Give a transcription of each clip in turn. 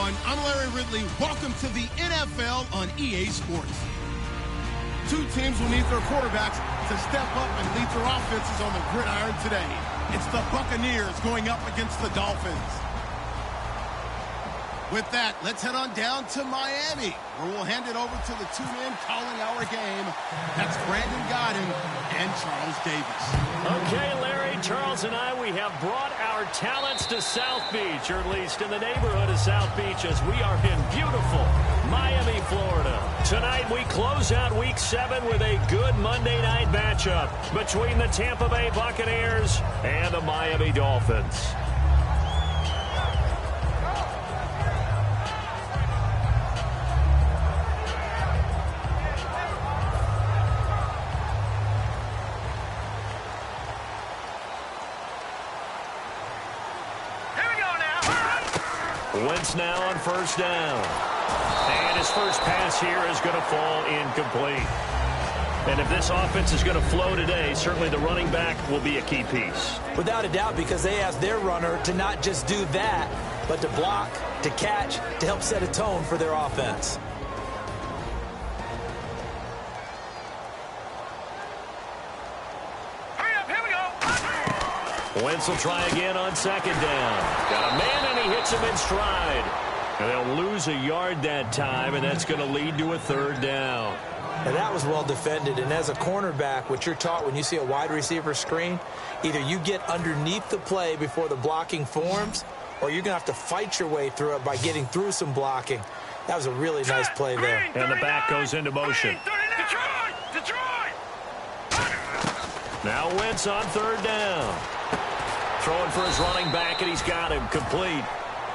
everyone. I'm Larry Ridley. Welcome to the NFL on EA Sports. Two teams will need their quarterbacks to step up and lead their offenses on the gridiron today. It's the Buccaneers going up against the Dolphins. With that, let's head on down to Miami, where we'll hand it over to the two men calling our game. That's Brandon Godden and Charles Davis. Okay, Larry, Charles and I, we have brought our talents to South Beach, or at least in the neighborhood of South Beach, as we are in beautiful Miami, Florida. Tonight, we close out Week 7 with a good Monday night matchup between the Tampa Bay Buccaneers and the Miami Dolphins. Wentz now on first down. And his first pass here is going to fall incomplete. And if this offense is going to flow today, certainly the running back will be a key piece. Without a doubt, because they asked their runner to not just do that, but to block, to catch, to help set a tone for their offense. Wentz will try again on second down. Got a man, and he hits him in stride. And they'll lose a yard that time, and that's going to lead to a third down. And that was well defended. And as a cornerback, what you're taught when you see a wide receiver screen, either you get underneath the play before the blocking forms, or you're going to have to fight your way through it by getting through some blocking. That was a really nice play there. And the back goes into motion. Detroit! Now Wentz on third down. Throwing for his running back, and he's got him complete.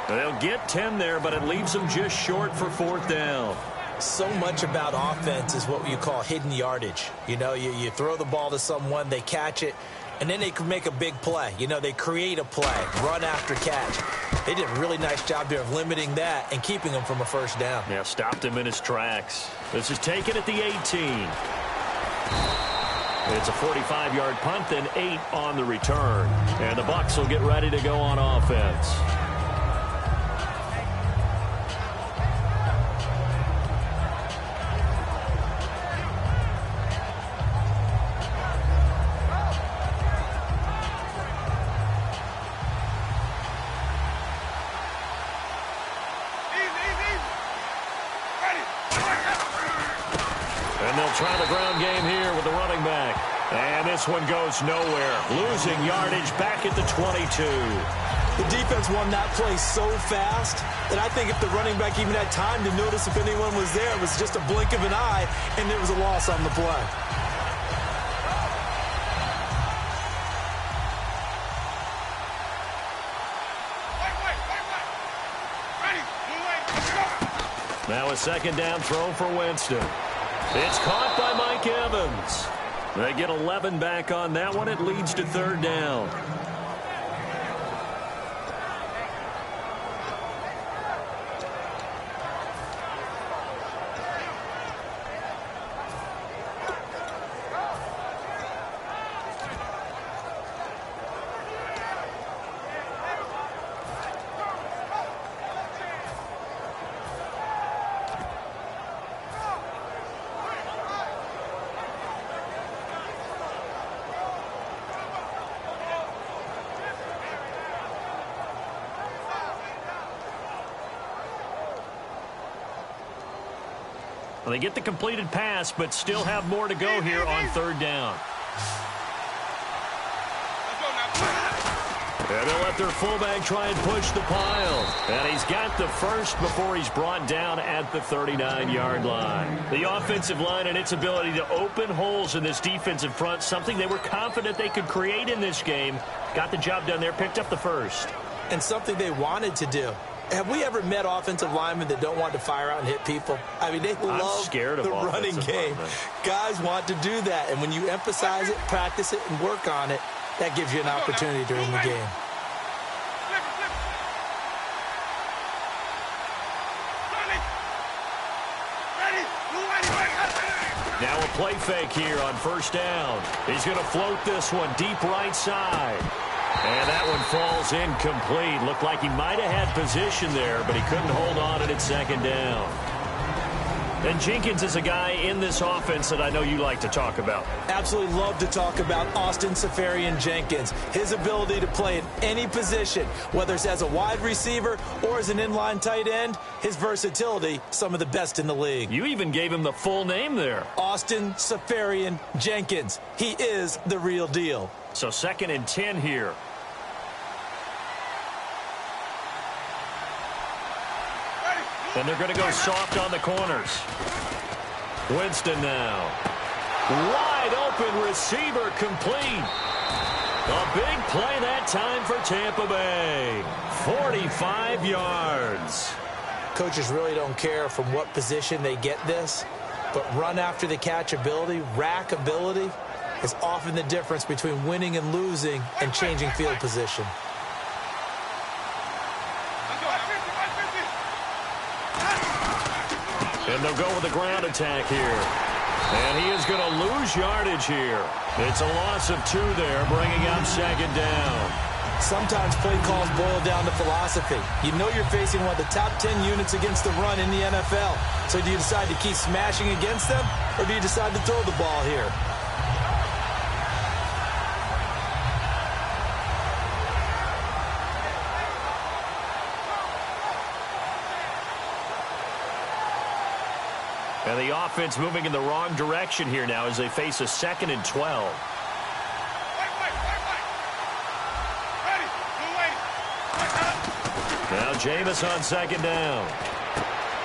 They'll get 10 there, but it leaves them just short for fourth down. So much about offense is what you call hidden yardage. You know, you throw the ball to someone, they catch it, and then they can make a big play. You know, they create a play, run after catch. They did a really nice job there of limiting that and keeping him from a first down. Yeah, stopped him in his tracks. This is taken at the 18. It's a 45-yard punt, then 8 on the return. And the Bucs will get ready to go on offense. And they'll try the ground game here with the running back. And this one goes nowhere. Losing yardage back at the 22. The defense won that play so fast that I think if the running back even had time to notice if anyone was there, it was just a blink of an eye, and there was a loss on the play. Now a second down throw for Winston. It's caught by Mike Evans. They get 11 back on that one. It leads to third down. Well, they get the completed pass, but still have more to go here on third down. And they'll let their fullback try and push the pile. And he's got the first before he's brought down at the 39-yard line. The offensive line and its ability to open holes in this defensive front, something they were confident they could create in this game. Got the job done there, picked up the first. And something they wanted to do. Have we ever met offensive linemen that don't want to fire out and hit people? I mean, they love the running game. Guys want to do that, and when you emphasize it, practice it, and work on it, that gives you an opportunity during the game. Now a play fake here on first down. He's going to float this one deep right side. And that one falls incomplete. Looked like he might have had position there, but he couldn't hold on at second down. And Jenkins is a guy in this offense that I know you like to talk about. Absolutely love to talk about Austin Seferian-Jenkins. His ability to play in any position, whether it's as a wide receiver or as an inline tight end, his versatility, some of the best in the league. You even gave him the full name there. Austin Seferian-Jenkins. He is the real deal. So 2nd and 10 here. And they're going to go soft on the corners. Winston now. Wide open receiver complete. A big play that time for Tampa Bay. 45 yards. Coaches really don't care from what position they get this, but run after the catch ability, rack ability, is often the difference between winning and losing and changing field position. And they'll go with the ground attack here. And he is going to lose yardage here. It's a loss of 2 there, bringing up 2nd down. Sometimes play calls boil down to philosophy. You know you're facing one of the top 10 units against the run in the NFL. So do you decide to keep smashing against them, or do you decide to throw the ball here? And the offense moving in the wrong direction here now as they face a 2nd and 12. Now Jameis on 2nd down.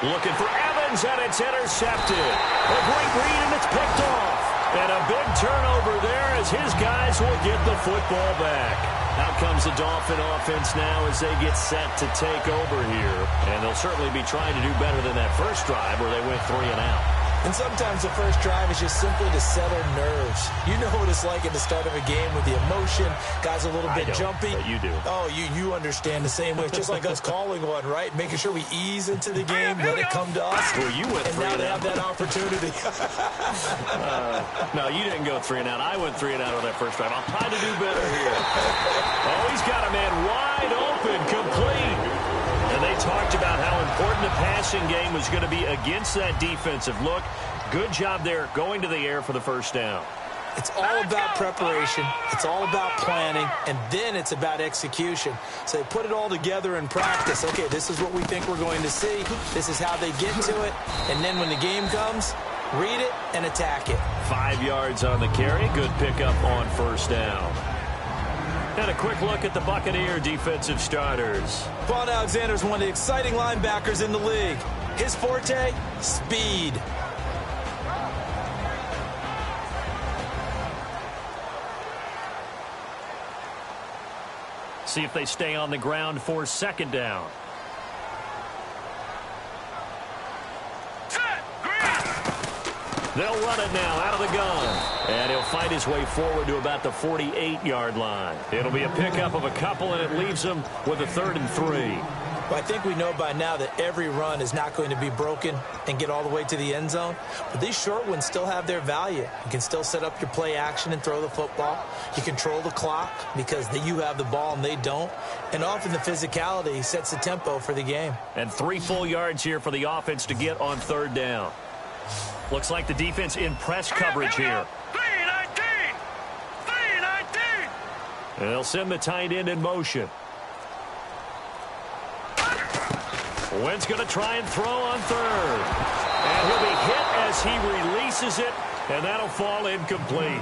Looking for Evans, and it's intercepted. A great read, and it's picked off. And a big turnover there as his guys will get the football back. Out comes the Dolphin offense now as they get set to take over here. And they'll certainly be trying to do better than that first drive where they went 3 and out. And sometimes the first drive is just simply to settle nerves. You know what it's like at the start of a game with the emotion. Guys a little bit jumpy. But you do. Oh, you understand the same way. It's just like us calling one, right? Making sure we ease into the game, let it come to us. Well, you went 3 and now they have that opportunity. No, you didn't go 3 and out. I went 3 and out on that first drive. I'll try to do better here. Oh, he's got a man wide open, complete. And they talked about how important the passing game was going to be against that defensive look. Good job there going to the air for the first down. It's all about preparation. It's all about planning. And then it's about execution. So they put it all together in practice. Okay, this is what we think we're going to see. This is how they get to it. And then when the game comes, read it and attack it. 5 yards on the carry. Good pickup on first down. And a quick look at the Buccaneer defensive starters. Vaughn Alexander is one of the exciting linebackers in the league. His forte, speed. See if they stay on the ground for 2nd down. They'll run it now out of the gun. And he'll fight his way forward to about the 48-yard line. It'll be a pickup of a couple, and it leaves them with a 3rd and 3. Well, I think we know by now that every run is not going to be broken and get all the way to the end zone. But these short ones still have their value. You can still set up your play action and throw the football. You control the clock because you have the ball and they don't. And often the physicality sets the tempo for the game. And 3 full yards here for the offense to get on 3rd down. Looks like the defense in press coverage here. 319! 319! And they'll send the tight end in motion. Wentz going to try and throw on 3rd. And he'll be hit as he releases it, and that'll fall incomplete.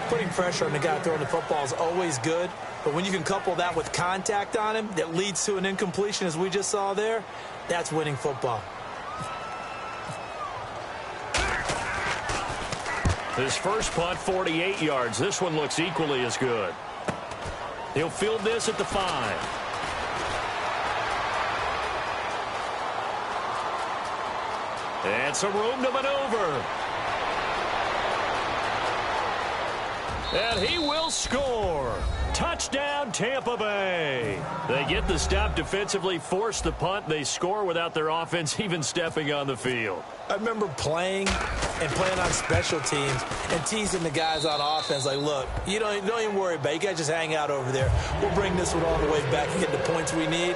Putting pressure on the guy throwing the football is always good, but when you can couple that with contact on him that leads to an incompletion, as we just saw there, that's winning football. His first punt, 48 yards. This one looks equally as good. He'll field this at the 5. And some room to maneuver. And he will score. Touchdown, Tampa Bay. They get the stop defensively, force the punt. They score without their offense even stepping on the field. I remember playing on special teams and teasing the guys on offense like, look, you don't even worry about it. You guys just hang out over there. We'll bring this one all the way back and get the points we need.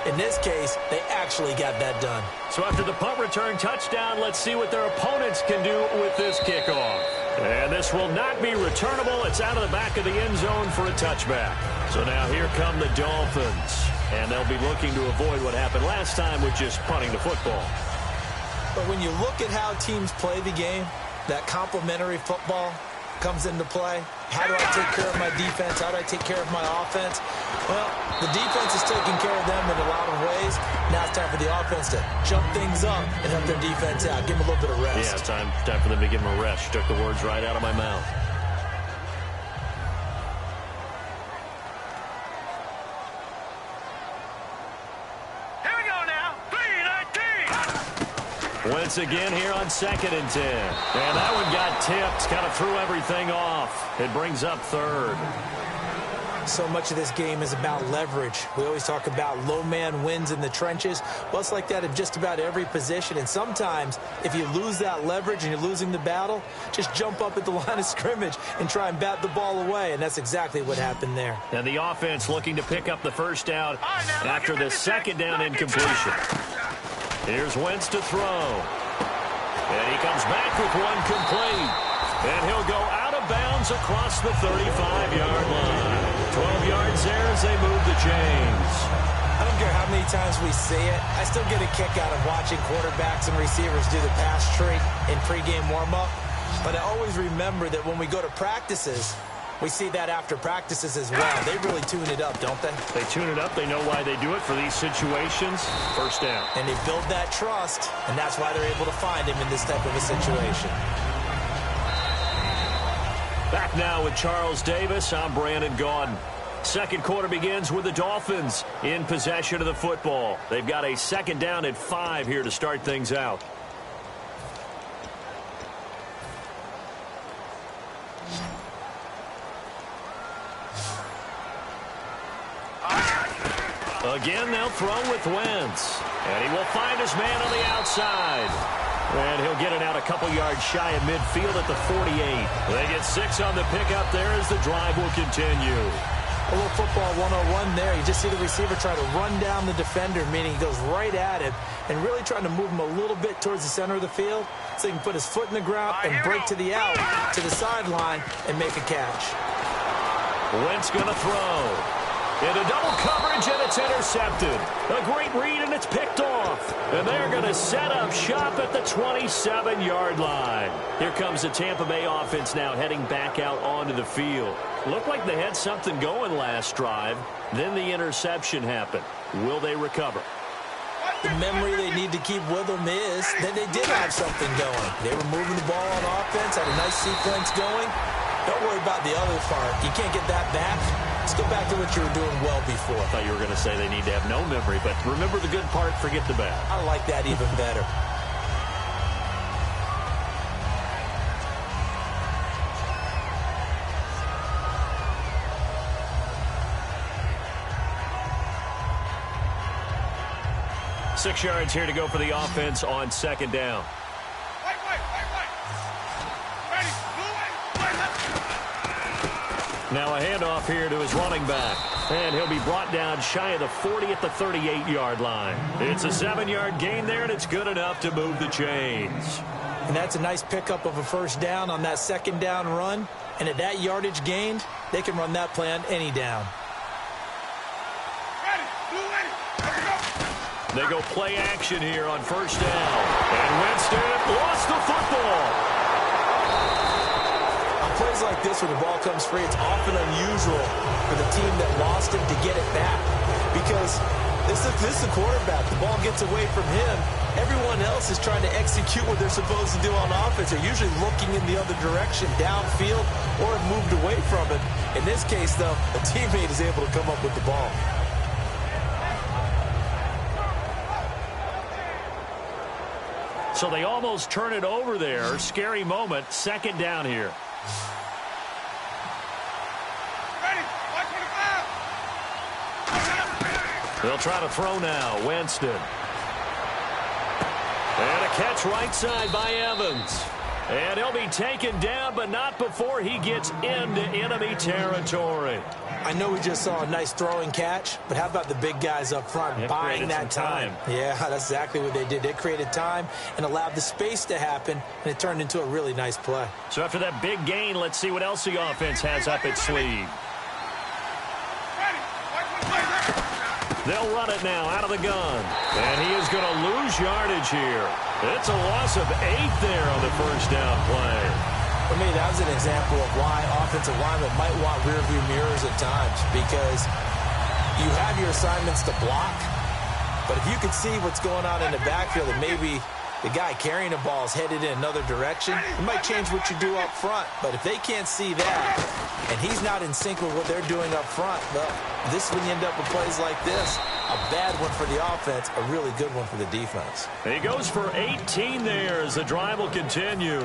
In this case, they actually got that done. So after the punt return touchdown, let's see what their opponents can do with this kickoff. And this will not be returnable. It's out of the back of the end zone for a touchback. So now here come the Dolphins. And they'll be looking to avoid what happened last time with just punting the football. But when you look at how teams play the game, that complementary football comes into play. How do I take care of my defense? How do I take care of my offense? Well, the defense is taking care of them in a lot of ways. Now it's time for the offense to jump things up and help their defense out. Give them a little bit of rest. Yeah, time for them to give them a rest. You took the words right out of my mouth. Here we go now. 3-19. Once again here on 2nd and 10. And that one got tipped. Kind of threw everything off. It brings up 3rd. So much of this game is about leverage. We always talk about low man wins in the trenches. Well, it's like that in just about every position. And sometimes, if you lose that leverage and you're losing the battle, just jump up at the line of scrimmage and try and bat the ball away. And that's exactly what happened there. And the offense looking to pick up the first down after the 2nd down incompletion. Here's Wentz to throw. And he comes back with one complete. And he'll go out of bounds across the 35-yard line. 12 yards there as they move the chains. I don't care how many times we see it. I still get a kick out of watching quarterbacks and receivers do the pass treat in pregame warm-up. But I always remember that when we go to practices, we see that after practices as well. They really tune it up, don't they? They tune it up. They know why they do it for these situations. First down. And they build that trust, and that's why they're able to find him in this type of a situation. Back now with Charles Davis. I'm Brandon Gaudin. Second quarter begins with the Dolphins in possession of the football. They've got a 2nd down at 5 here to start things out. Again, they'll throw with Wentz. And he will find his man on the outside. And he'll get it out a couple yards shy of midfield at the 48. They get 6 on the pickup there as the drive will continue. A little football 101 there. You just see the receiver try to run down the defender, meaning he goes right at him and really trying to move him a little bit towards the center of the field so he can put his foot in the ground and break to the out, to the sideline, and make a catch. Wentz going to throw. Into double coverage, and it's intercepted. A great read, and it's picked off. And they're going to set up shop at the 27-yard line. Here comes the Tampa Bay offense now heading back out onto the field. Looked like they had something going last drive. Then the interception happened. Will they recover? The memory they need to keep with them is that they did have something going. They were moving the ball on offense, had a nice sequence going. Don't worry about the other part. You can't get that back. Let's go back to what you were doing well before. I thought you were going to say they need to have no memory, but remember the good part, forget the bad. I like that even better. Six yards here to go for the offense on 2nd down. Now a handoff here to his running back. And he'll be brought down shy of the 40 at the 38-yard line. It's a 7-yard gain there, and it's good enough to move the chains. And that's a nice pickup of a first down on that 2nd down run. And at that yardage gained, they can run that play on any down. They go play action here on 1st down. And Winston lost the football. Plays like this when the ball comes free, it's often unusual for the team that lost it to get it back because this is the quarterback. The ball gets away from him. Everyone else is trying to execute what they're supposed to do on offense. They're usually looking in the other direction, downfield, or have moved away from it. In this case, though, a teammate is able to come up with the ball. So they almost turn it over there. Scary moment. 2nd down here. They'll try to throw now. Winston. And a catch right side by Evans. And he'll be taken down, but not before he gets into enemy territory. I know we just saw a nice throwing catch, but how about the big guys up front buying that time? Yeah, that's exactly what they did. They created time and allowed the space to happen, and it turned into a really nice play. So after that big gain, let's see what else the offense has up its sleeve. They'll run it now out of the gun. And he is going to lose yardage here. It's a loss of 8 there on the first down play. For me, that was an example of why offensive linemen might want rearview mirrors at times, because you have your assignments to block, but if you can see what's going on in the backfield and maybe the guy carrying the ball is headed in another direction, it might change what you do up front. But if they can't see that and he's not in sync with what they're doing up front, well, this is when you end up with plays like this. A bad one for the offense, a really good one for the defense. He goes for 18 there as the drive will continue.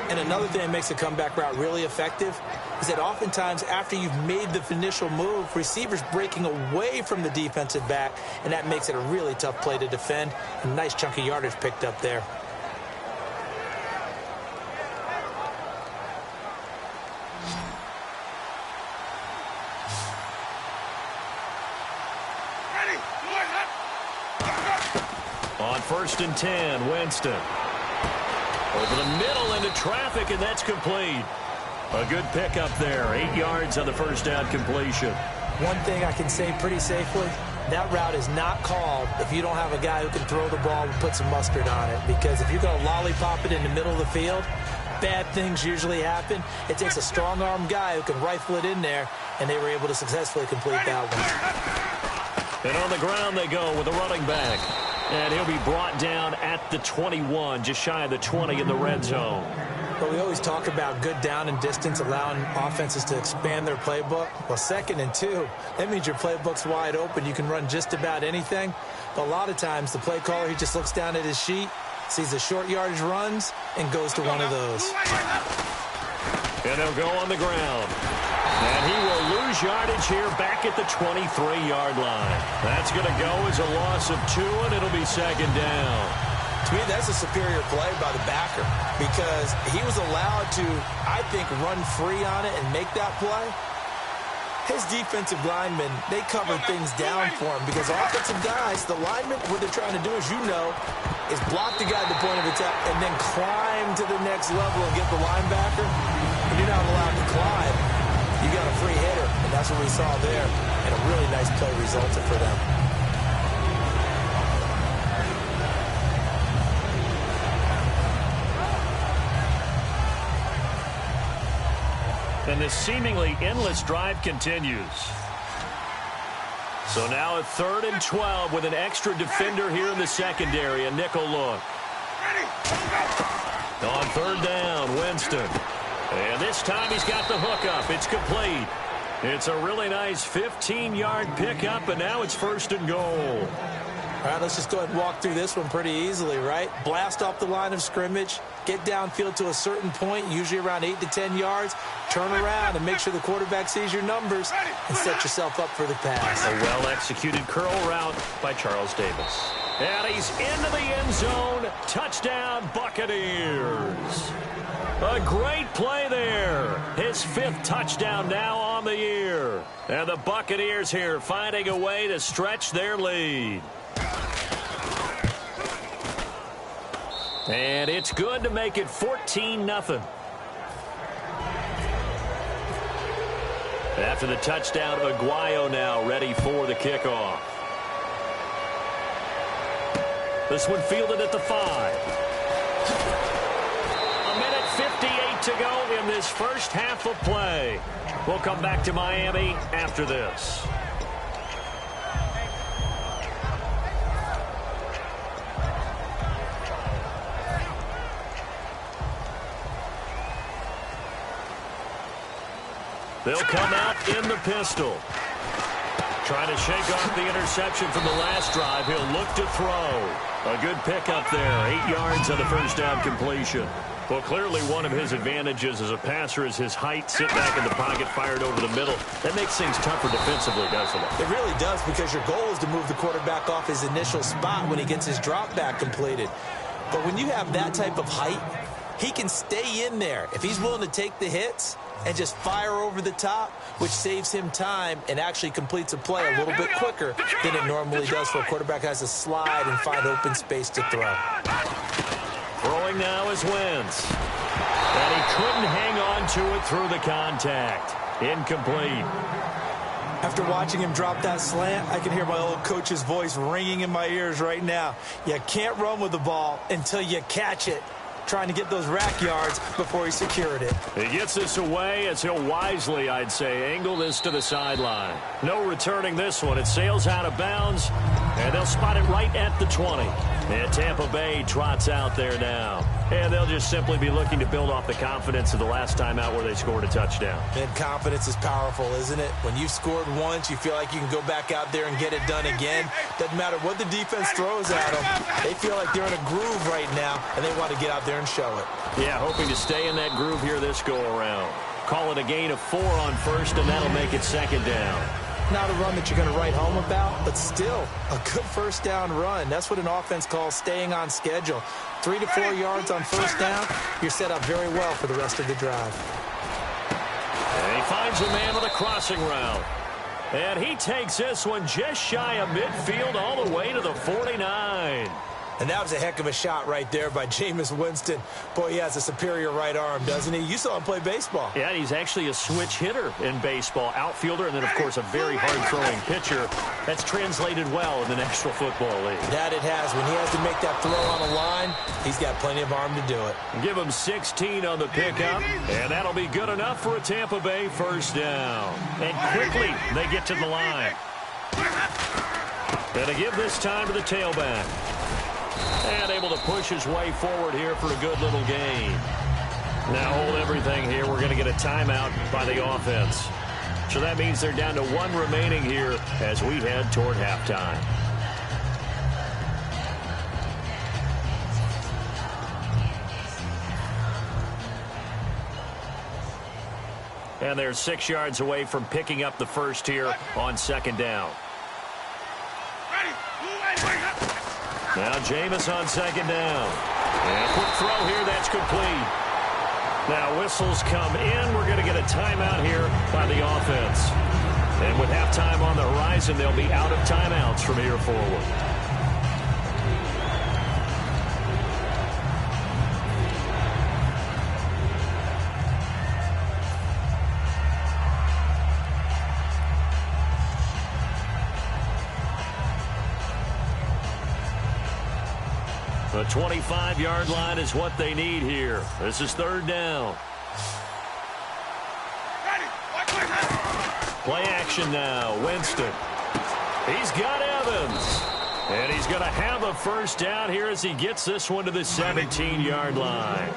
And another thing that makes a comeback route really effective is that oftentimes after you've made the initial move, receivers breaking away from the defensive back, and that makes it a really tough play to defend. A nice chunk of yardage picked up there. On 1st and 10, Winston. Over the middle into traffic, and that's complete. A good pickup there. 8 yards on the first down completion. One thing I can say pretty safely, that route is not called if you don't have a guy who can throw the ball and put some mustard on it. Because if you're going to lollipop it in the middle of the field, bad things usually happen. It takes a strong-arm guy who can rifle it in there, and they were able to successfully complete that one. And on the ground they go with the running back. And he'll be brought down at the 21, just shy of the 20 in the red zone. But we always talk about good down and distance, allowing offenses to expand their playbook. Well, 2nd and 2, that means your playbook's wide open. You can run just about anything. But a lot of times, the play caller, he just looks down at his sheet, sees the short yardage runs, and goes to one of those. And they'll go on the ground. And he will lose yardage here back at the 23-yard line. That's going to go as a loss of 2, and it'll be 2nd down. To me, that's a superior play by the backer because he was allowed to, I think, run free on it and make that play. His defensive linemen, they covered things down for him because offensive guys, the linemen, what they're trying to do, as you know, is block the guy at the point of attack and then climb to the next level and get the linebacker. When you're not allowed to climb, you got a free hitter, and that's what we saw there, and a really nice play resulted for them. And this seemingly endless drive continues. So now a 3rd and 12 with an extra defender here in the secondary, a nickel look. On 3rd down, Winston. And this time he's got the hook up. It's complete. It's a really nice 15-yard pickup, and now it's 1st and goal. All right, let's just go ahead and walk through this one pretty easily, right? Blast off the line of scrimmage, get downfield to a certain point, usually around 8 to 10 yards, turn around and make sure the quarterback sees your numbers and set yourself up for the pass. A well-executed curl route by Charles Davis. And he's into the end zone. Touchdown, Buccaneers. A great play there. His 5th touchdown now on the year. And the Buccaneers here finding a way to stretch their lead. And it's good to make it 14-0. After the touchdown, Aguayo now ready for the kickoff. This one fielded at the 5. A minute 58 to go in this first half of play. We'll come back to Miami after this. They'll come out in the pistol. Trying to shake off the interception from the last drive. He'll look to throw. A good pickup there. 8 yards on the first down completion. Well, clearly one of his advantages as a passer is his height. Sit back in the pocket, fired over the middle. That makes things tougher defensively, doesn't it? It really does, because your goal is to move the quarterback off his initial spot when he gets his drop back completed. But when you have that type of height, he can stay in there if he's willing to take the hits and just fire over the top, which saves him time and actually completes a play a little bit quicker than it normally does for a quarterback who has to slide and find open space to throw. Throwing now is Wentz. And he couldn't hang on to it through the contact. Incomplete. After watching him drop that slant, I can hear my old coach's voice ringing in my ears right now. You can't run with the ball until you catch it. Trying to get those rack yards before he secured it. He gets this away as he'll wisely, I'd say, angle this to the sideline. No returning this one. It sails out of bounds, and they'll spot it right at the 20. And Tampa Bay trots out there now. And they'll just simply be looking to build off the confidence of the last time out where they scored a touchdown. And confidence is powerful, isn't it? When you've scored once, you feel like you can go back out there and get it done again. Doesn't matter what the defense throws at them. They feel like they're in a groove right now, and they want to get out there and show it. Yeah, hoping to stay in that groove here this go-around. Call it a gain of 4 on first, and that'll make it second down. Not a run that you're going to write home about, but still a good first down run. That's what an offense calls staying on schedule. 3 to 4 yards on first down, you're set up very well for the rest of the drive. And he finds a man on the crossing route. And he takes this one just shy of midfield all the way to the 49. And that was a heck of a shot right there by Jameis Winston. Boy, he has a superior right arm, doesn't he? You saw him play baseball. Yeah, he's actually a switch hitter in baseball. Outfielder, and then, of course, a very hard-throwing pitcher. That's translated well in the National Football League. That it has. When he has to make that throw on a line, he's got plenty of arm to do it. Give him 16 on the pickup, and that'll be good enough for a Tampa Bay first down. And quickly, they get to the line. And to give this time to the tailback. And able to push his way forward here for a good little gain. Now hold everything here. We're going to get a timeout by the offense. So that means they're down to 1 remaining here as we head toward halftime. And they're 6 yards away from picking up the first here on second down. Now Jameis on second down. And a quick throw here, that's complete. Now whistles come in. We're going to get a timeout here by the offense. And with halftime on the horizon, they'll be out of timeouts from here forward. The 25-yard line is what they need here. This is third down. Play action now. Winston. He's got Evans. And he's going to have a first down here as he gets this one to the 17-yard line.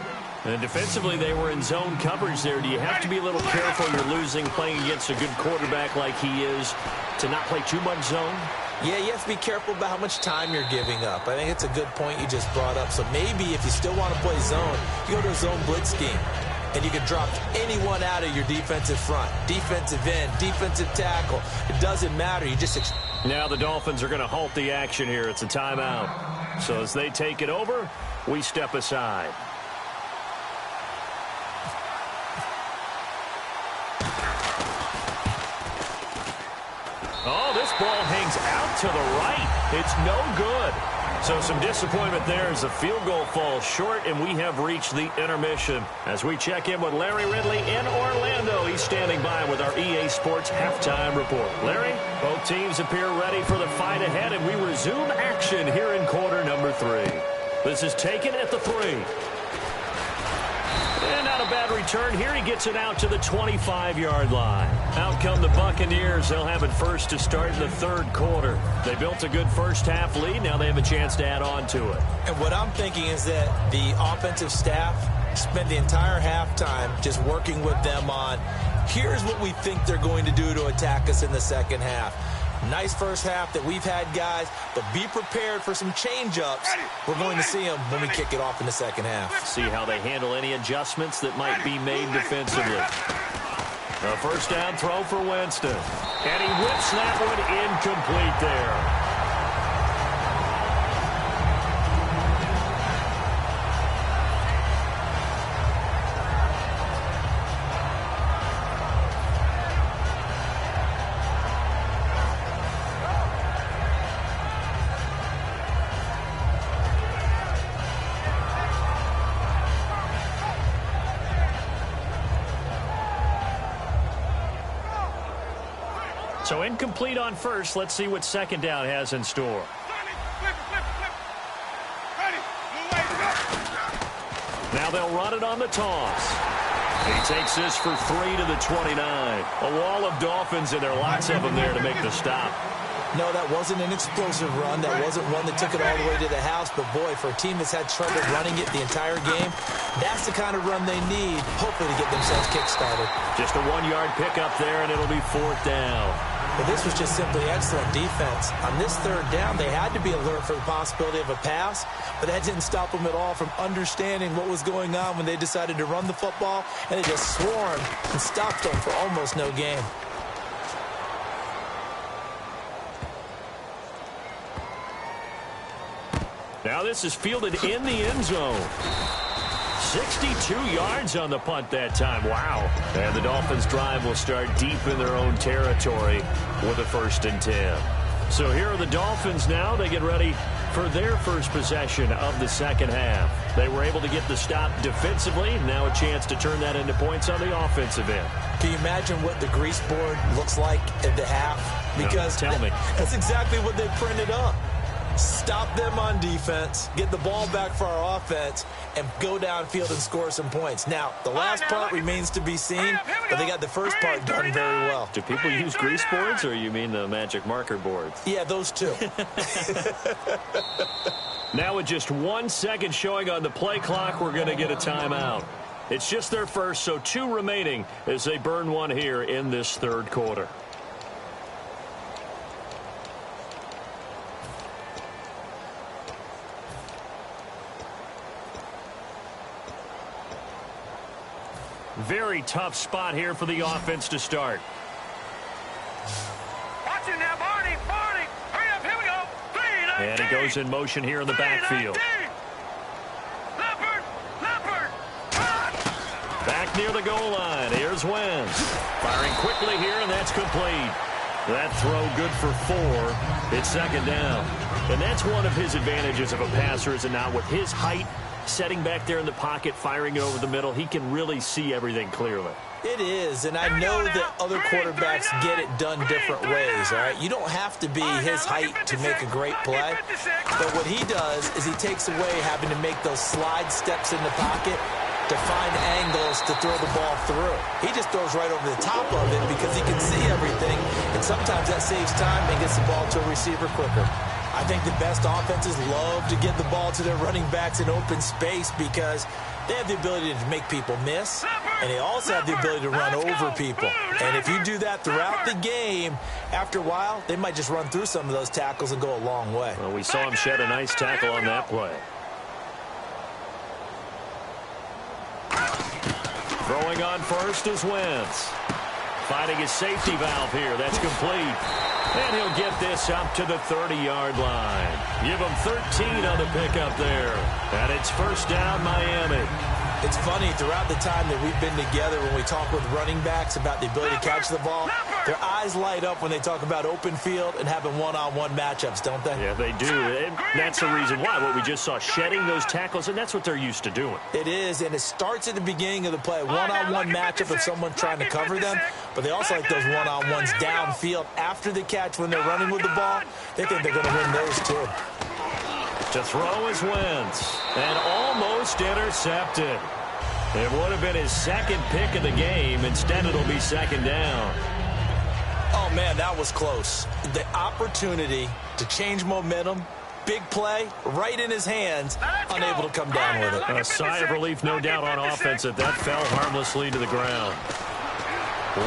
And defensively, they were in zone coverage there. Do you have to be a little careful? You're losing playing against a good quarterback like he is to not play too much zone? Yeah, you have to be careful about how much time you're giving up. I think it's a good point you just brought up. So maybe if you still want to play zone, you go to a zone blitz scheme. And you can drop anyone out of your defensive front. Defensive end, defensive tackle. It doesn't matter. You just... Now the Dolphins are going to halt the action here. It's a timeout. So as they take it over, we step aside. Oh, this ball hangs out to the right. It's no good. So some disappointment there as the field goal falls short, and we have reached the intermission. As we check in with Larry Ridley in Orlando, he's standing by with our EA Sports Halftime Report. Larry, both teams appear ready for the fight ahead, and we resume action here in quarter number 3. This is taken at the 3. And not a bad return here. He gets it out to the 25-yard line. Out come the Buccaneers. They'll have it first to start in the third quarter. They built a good first-half lead. Now they have a chance to add on to it. And what I'm thinking is that the offensive staff spent the entire halftime just working with them on, here's what we think they're going to do to attack us in the second half. Nice first half that we've had, guys, but be prepared for some change-ups. We're going to see them when we kick it off in the second half. See how they handle any adjustments that might be made defensively. A first down throw for Winston. And he whips that one incomplete there. So incomplete on first. Let's see what second down has in store. Now they'll run it on the toss. He takes this for 3 to the 29. A wall of Dolphins, and there are lots of them there to make the stop. No, that wasn't an explosive run. That wasn't one that took it all the way to the house. But, boy, for a team that's had trouble running it the entire game, that's the kind of run they need, hopefully, to get themselves kick-started. Just a 1-yard pickup there, and it'll be 4th down. But this was just simply excellent defense. On this third down, they had to be alert for the possibility of a pass, but that didn't stop them at all from understanding what was going on when they decided to run the football, and they just swarmed and stopped them for almost no gain. Now this is fielded in the end zone. 62 yards on the punt that time. Wow. And the Dolphins' drive will start deep in their own territory with a 1st and 10. So here are the Dolphins now. They get ready for their first possession of the second half. They were able to get the stop defensively. Now a chance to turn that into points on the offensive end. Can you imagine what the grease board looks like at the half? Because no, tell me. That's exactly what they printed up. Stop them on defense, get the ball back for our offense, and go downfield and score some points. Now, the last part remains to be seen, but they got the first part done very well. Do people use grease boards, or you mean the magic marker boards? Yeah, those two. Now with just 1 second showing on the play clock, we're going to get a timeout. It's just their first, so 2 remaining as they burn one here in this third quarter. Very tough spot here for the offense to start. Watch it now, Barney. Hurry up, here we go. And he goes in motion here in the backfield. Leopard. Back near the goal line. Here's Wentz. Firing quickly here, and that's complete. That throw good for 4. It's second down. And that's one of his advantages of a passer, is it not? With his height, setting back there in the pocket, firing it over the middle, he can really see everything clearly. It is, and I know that other quarterbacks get it done different ways, all right? You don't have to be his height to make a great play, but what he does is he takes away having to make those slide steps in the pocket to find angles to throw the ball through. He just throws right over the top of it because he can see everything, and sometimes that saves time and gets the ball to a receiver quicker. I think the best offenses love to get the ball to their running backs in open space because they have the ability to make people miss, and they also have the ability to run over people. And if you do that throughout the game, after a while, they might just run through some of those tackles and go a long way. Well, we saw him shed a nice tackle on that play. Throwing on first is Wentz. Finding his safety valve here. That's complete. And he'll get this up to the 30-yard line. Give him 13 on the pickup there. And it's first down, Miami. It's funny, throughout the time that we've been together, when we talk with running backs about the ability to catch the ball, their eyes light up when they talk about open field and having one-on-one matchups, don't they? Yeah, they do. And that's the reason why. What we just saw, shedding those tackles, and that's what they're used to doing. It is, and it starts at the beginning of the play. One-on-one matchup if someone's trying to cover them, but they also like those one-on-ones downfield after the catch when they're running with the ball. They think they're going to win those, too. To throw is Wentz, and almost intercepted. It would have been his second pick of the game. Instead, it'll be second down. Oh, man, that was close. The opportunity to change momentum, big play, right in his hands, unable to come down with it. A sigh of relief, no doubt, on offense that fell harmlessly to the ground.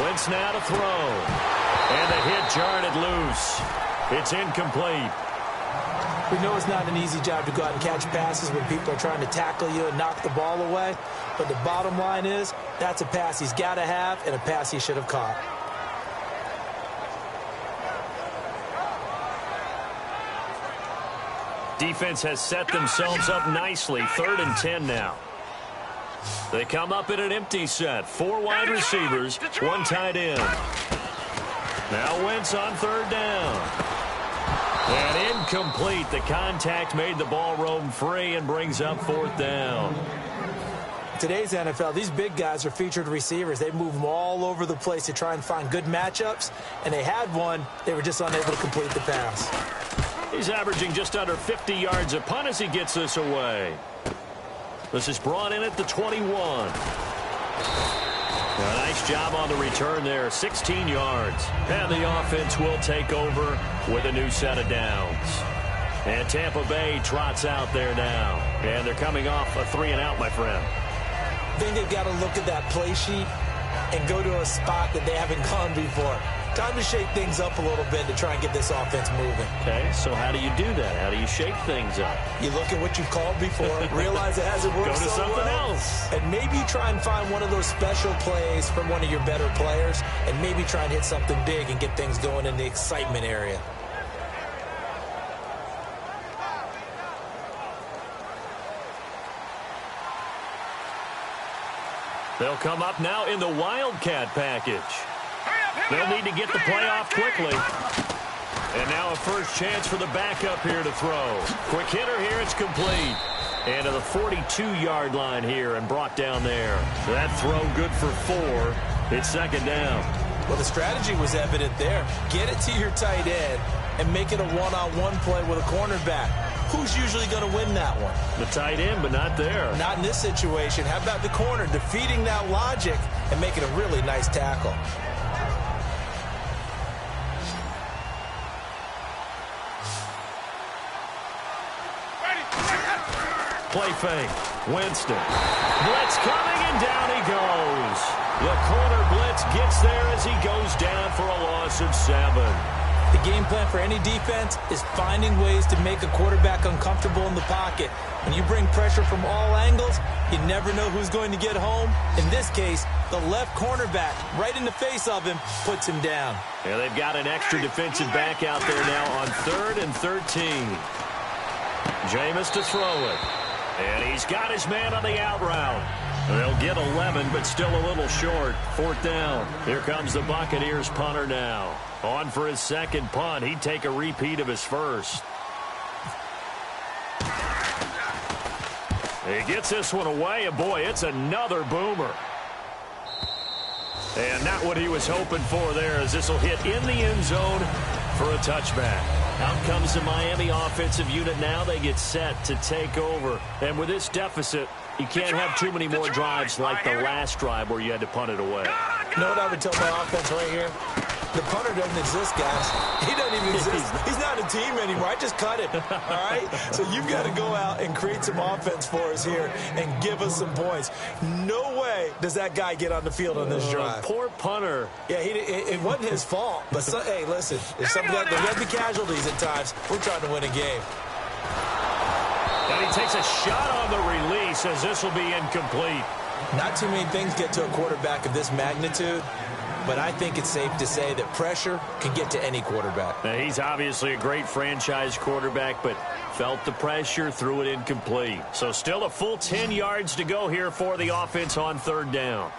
Wentz now to throw. And the hit jarred it loose. It's incomplete. We know it's not an easy job to go out and catch passes when people are trying to tackle you and knock the ball away. But the bottom line is, that's a pass he's got to have and a pass he should have caught. Defense has set themselves up nicely. 3rd and 10 now. They come up in an empty set. 4 wide receivers, 1 tight end. Now Wentz on 3rd down. And incomplete. The contact made the ball roam free and brings up 4th down. Today's NFL, these big guys are featured receivers. They move them all over the place to try and find good matchups. And they had one. They were just unable to complete the pass. He's averaging just under 50 yards a punt as he gets this away. This is brought in at the 21. A nice job on the return there, 16 yards. And the offense will take over with a new set of downs. And Tampa Bay trots out there now. And they're coming off a 3-and-out, my friend. I think they've got to look at that play sheet and go to a spot that they haven't gone before. Time to shake things up a little bit to try and get this offense moving. Okay, so how do you do that? How do you shake things up? You look at what you've called before, realize it hasn't worked Go to so something well, else. and maybe try and find one of those special plays from one of your better players, and maybe try and hit something big and get things going in the excitement area. They'll come up now in the Wildcat package. They'll need to get the play off quickly. And now a first chance for the backup here to throw. Quick hitter here, it's complete. And to the 42-yard line here and brought down there. That throw good for 4. It's 2nd down. Well, the strategy was evident there. Get it to your tight end and make it a one-on-one play with a cornerback. Who's usually going to win that one? The tight end, but not there. Not in this situation. How about the corner defeating that logic and making a really nice tackle? Play fake. Winston. Blitz coming, and down he goes. The corner blitz gets there as he goes down for a loss of 7. The game plan for any defense is finding ways to make a quarterback uncomfortable in the pocket. When you bring pressure from all angles, you never know who's going to get home. In this case, the left cornerback, right in the face of him, puts him down. Yeah, they've got an extra defensive back out there now on 3rd and 13. Jameis to throw it. And he's got his man on the out route. They'll get 11, but still a little short. 4th down. Here comes the Buccaneers punter now. On for his 2nd punt. He'd take a repeat of his first. He gets this one away, and boy, it's another boomer. And not what he was hoping for there, as this will hit in the end zone for a touchback. Out comes the Miami offensive unit now. They get set to take over. And with this deficit, you can't have too many more drives like the last drive where you had to punt it away. You know what I would tell my offense right here? The punter doesn't exist, guys. He doesn't even exist. He's not a team anymore. I just cut him, all right? So you've got to go out and create some offense for us here and give us some points. No way does that guy get on the field on this drive. Poor punter. Yeah, it wasn't his fault. But, hey, listen, if there's going to be casualties at times, we're trying to win a game. And he takes a shot on the release as this will be incomplete. Not too many things get to a quarterback of this magnitude. But I think it's safe to say that pressure can get to any quarterback. Now, he's obviously a great franchise quarterback, but felt the pressure, threw it incomplete. So still a full 10 yards to go here for the offense on 3rd down.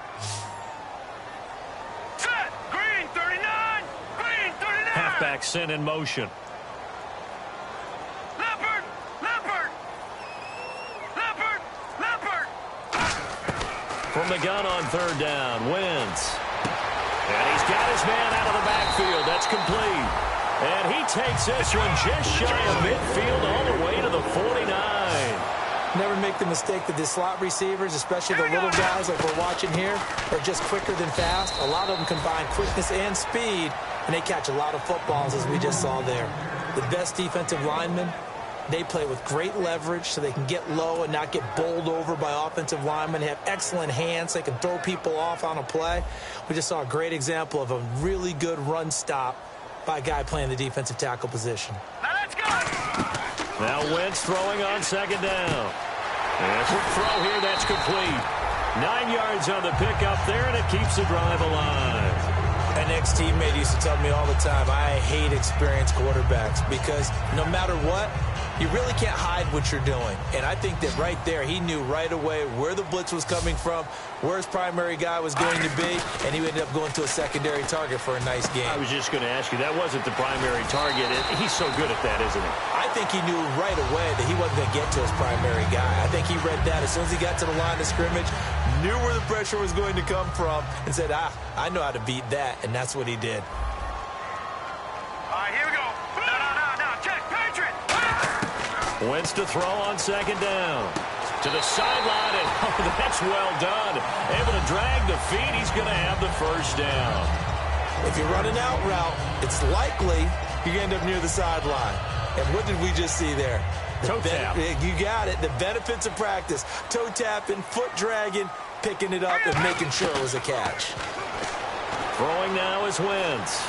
Set! Green 39! Green 39! Halfback sent in motion. Leopard! Leopard! Leopard! Leopard! From the gun on 3rd down, Wentz. And he's got his man out of the backfield. That's complete. And he takes this one just shy of midfield all the way to the 49. Never make the mistake that the slot receivers, especially the little guys like we're watching here, are just quicker than fast. A lot of them combine quickness and speed, and they catch a lot of footballs, as we just saw there. The best defensive linemen They play with great leverage so they can get low and not get bowled over by offensive linemen. They have excellent hands. They can throw people off on a play. We just saw a great example of a really good run stop by a guy playing the defensive tackle position. Now let's go. Now Wentz throwing on second down. And a quick throw here, that's complete. 9 yards on the pickup there, and it keeps the drive alive. An ex-teammate used to tell me all the time, I hate experienced quarterbacks because no matter what, you really can't hide what you're doing. And I think that right there, he knew right away where the blitz was coming from, where his primary guy was going to be, and he ended up going to a secondary target for a nice game. I was just going to ask you, that wasn't the primary target. He's so good at that, isn't he? I think he knew right away that he wasn't going to get to his primary guy. I think he read that as soon as he got to the line of scrimmage, knew where the pressure was going to come from, and said, I know how to beat that, and that's what he did. All right, here we go. No, check, Patriot. Wentz to throw on second down. To the sideline, and that's well done. Able to drag the feet. He's going to have the first down. If you're running out route, it's likely you're going to end up near the sideline. And what did we just see there? Toe tap. You got it. The benefits of practice. Toe tapping, foot dragging, picking it up, and making sure it was a catch. Throwing now is Wentz.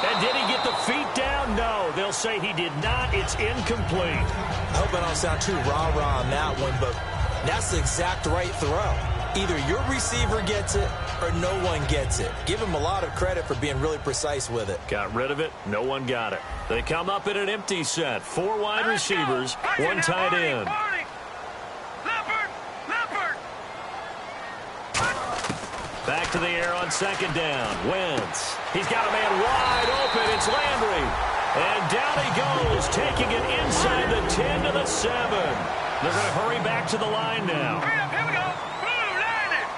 And did he get the feet down? No, they'll say he did not. It's incomplete. I hope I don't sound too rah-rah on that one, but that's the exact right throw. Either your receiver gets it or no one gets it. Give him a lot of credit for being really precise with it. Got rid of it. No one got it. They come up in an empty set. 4 wide receivers, 1 tight end. Back to the air on second down. Wentz. He's got a man wide open. It's Landry. And down he goes, taking it inside the 10 to the 7. They're going to hurry back to the line now. Hurry up, here we go. Blue lining.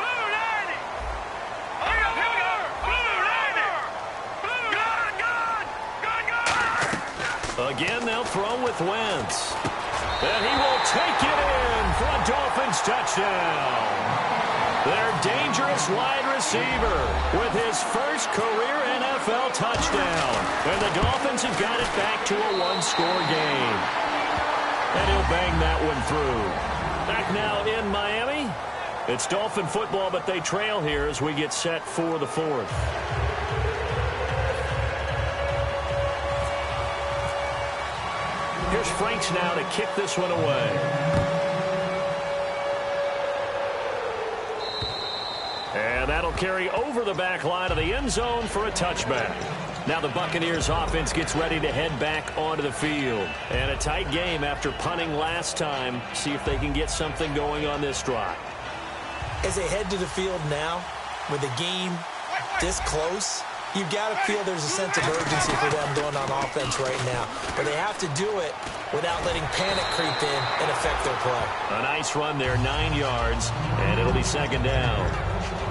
Blue lining. Hurry up, here we go. Blue lining. Blue. Gone. Again, they'll throw with Wentz. And he will take it in for a Dolphins touchdown. Their dangerous wide receiver with his first career NFL touchdown. And the Dolphins have got it back to a 1-score game. And he'll bang that one through. Back now in Miami. It's Dolphin football, but they trail here as we get set for the 4th. Here's Franks now to kick this one away. And that'll carry over the back line of the end zone for a touchback. Now the Buccaneers offense gets ready to head back onto the field. And a tight game after punting last time. See if they can get something going on this drive. As they head to the field now, with the game this close, you've got to feel there's a sense of urgency for them going on offense right now. But they have to do it without letting panic creep in and affect their play. A nice run there, 9 yards, and it'll be second down.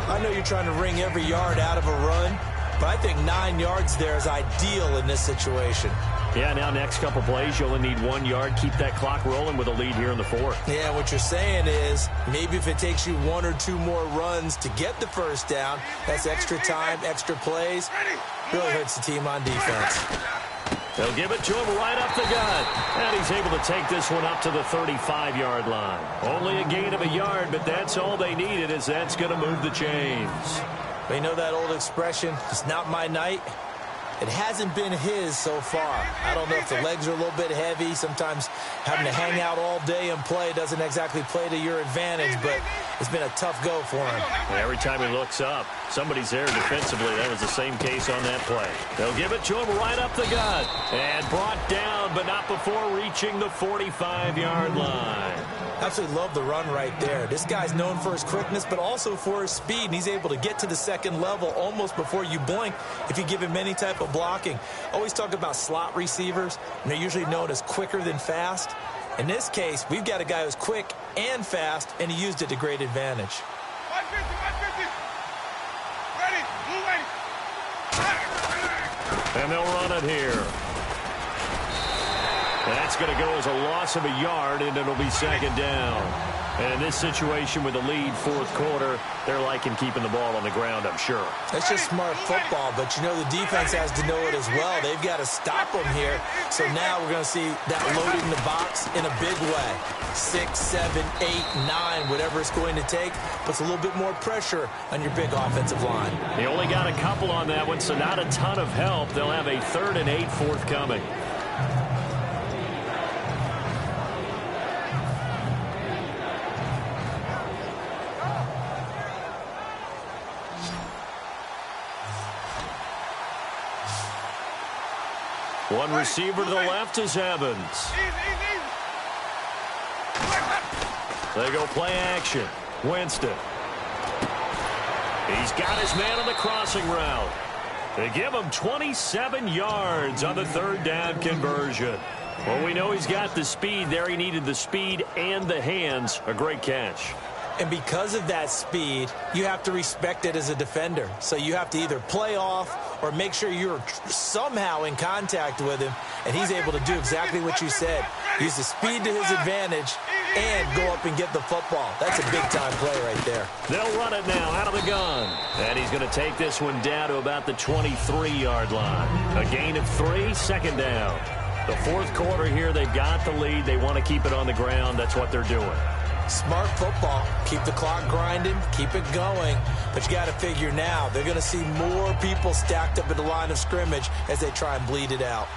I know you're trying to wring every yard out of a run, but I think 9 yards there is ideal in this situation. Yeah, now next couple plays, you only need 1 yard. Keep that clock rolling with a lead here in the 4th. Yeah, what you're saying is maybe if it takes you 1 or 2 more runs to get the first down, that's extra time, extra plays. Really hurts the team on defense. They'll give it to him right up the gut. And he's able to take this one up to the 35-yard line. Only a gain of a yard, but that's all they needed, as that's going to move the chains. You know that old expression, it's not my night? It hasn't been his so far. I don't know if the legs are a little bit heavy. Sometimes having to hang out all day and play doesn't exactly play to your advantage, but it's been a tough go for him. Every time he looks up, somebody's there defensively. That was the same case on that play. They'll give it to him right up the gut. And brought down, but not before reaching the 45-yard line. Absolutely love the run right there. This guy's known for his quickness, but also for his speed. And he's able to get to the second level almost before you blink if you give him any type of blocking. Always talk about slot receivers, and they're usually known as quicker than fast. In this case, we've got a guy who's quick and fast, and he used it to great advantage. 150, 150. Ready, And they'll run it here. That's going to go as a loss of a yard, and it'll be second down. And in this situation with the lead, fourth quarter, they're liking keeping the ball on the ground, I'm sure. That's just smart football, but you know the defense has to know it as well. They've got to stop them here. So now we're going to see that loading the box in a big way. 6, 7, 8, 9, whatever it's going to take, puts a little bit more pressure on your big offensive line. They only got a couple on that one, so not a ton of help. They'll have a 3rd and 8 forthcoming. One receiver to the left is Evans. They go play action. Winston. He's got his man on the crossing route. They give him 27 yards on the 3rd down conversion. Well, we know he's got the speed there. He needed the speed and the hands. A great catch. And because of that speed, you have to respect it as a defender. So you have to either play off or make sure you're somehow in contact with him, and he's able to do exactly what you said. Use the speed to his advantage and go up and get the football. That's a big-time play right there. They'll run it now out of the gun. And he's going to take this one down to about the 23-yard line. A gain of 3, 2nd down. The fourth quarter here, they've got the lead. They want to keep it on the ground. That's what they're doing. Smart football. Keep the clock grinding. Keep it going. But you got to figure now, they're going to see more people stacked up at the line of scrimmage as they try and bleed it out.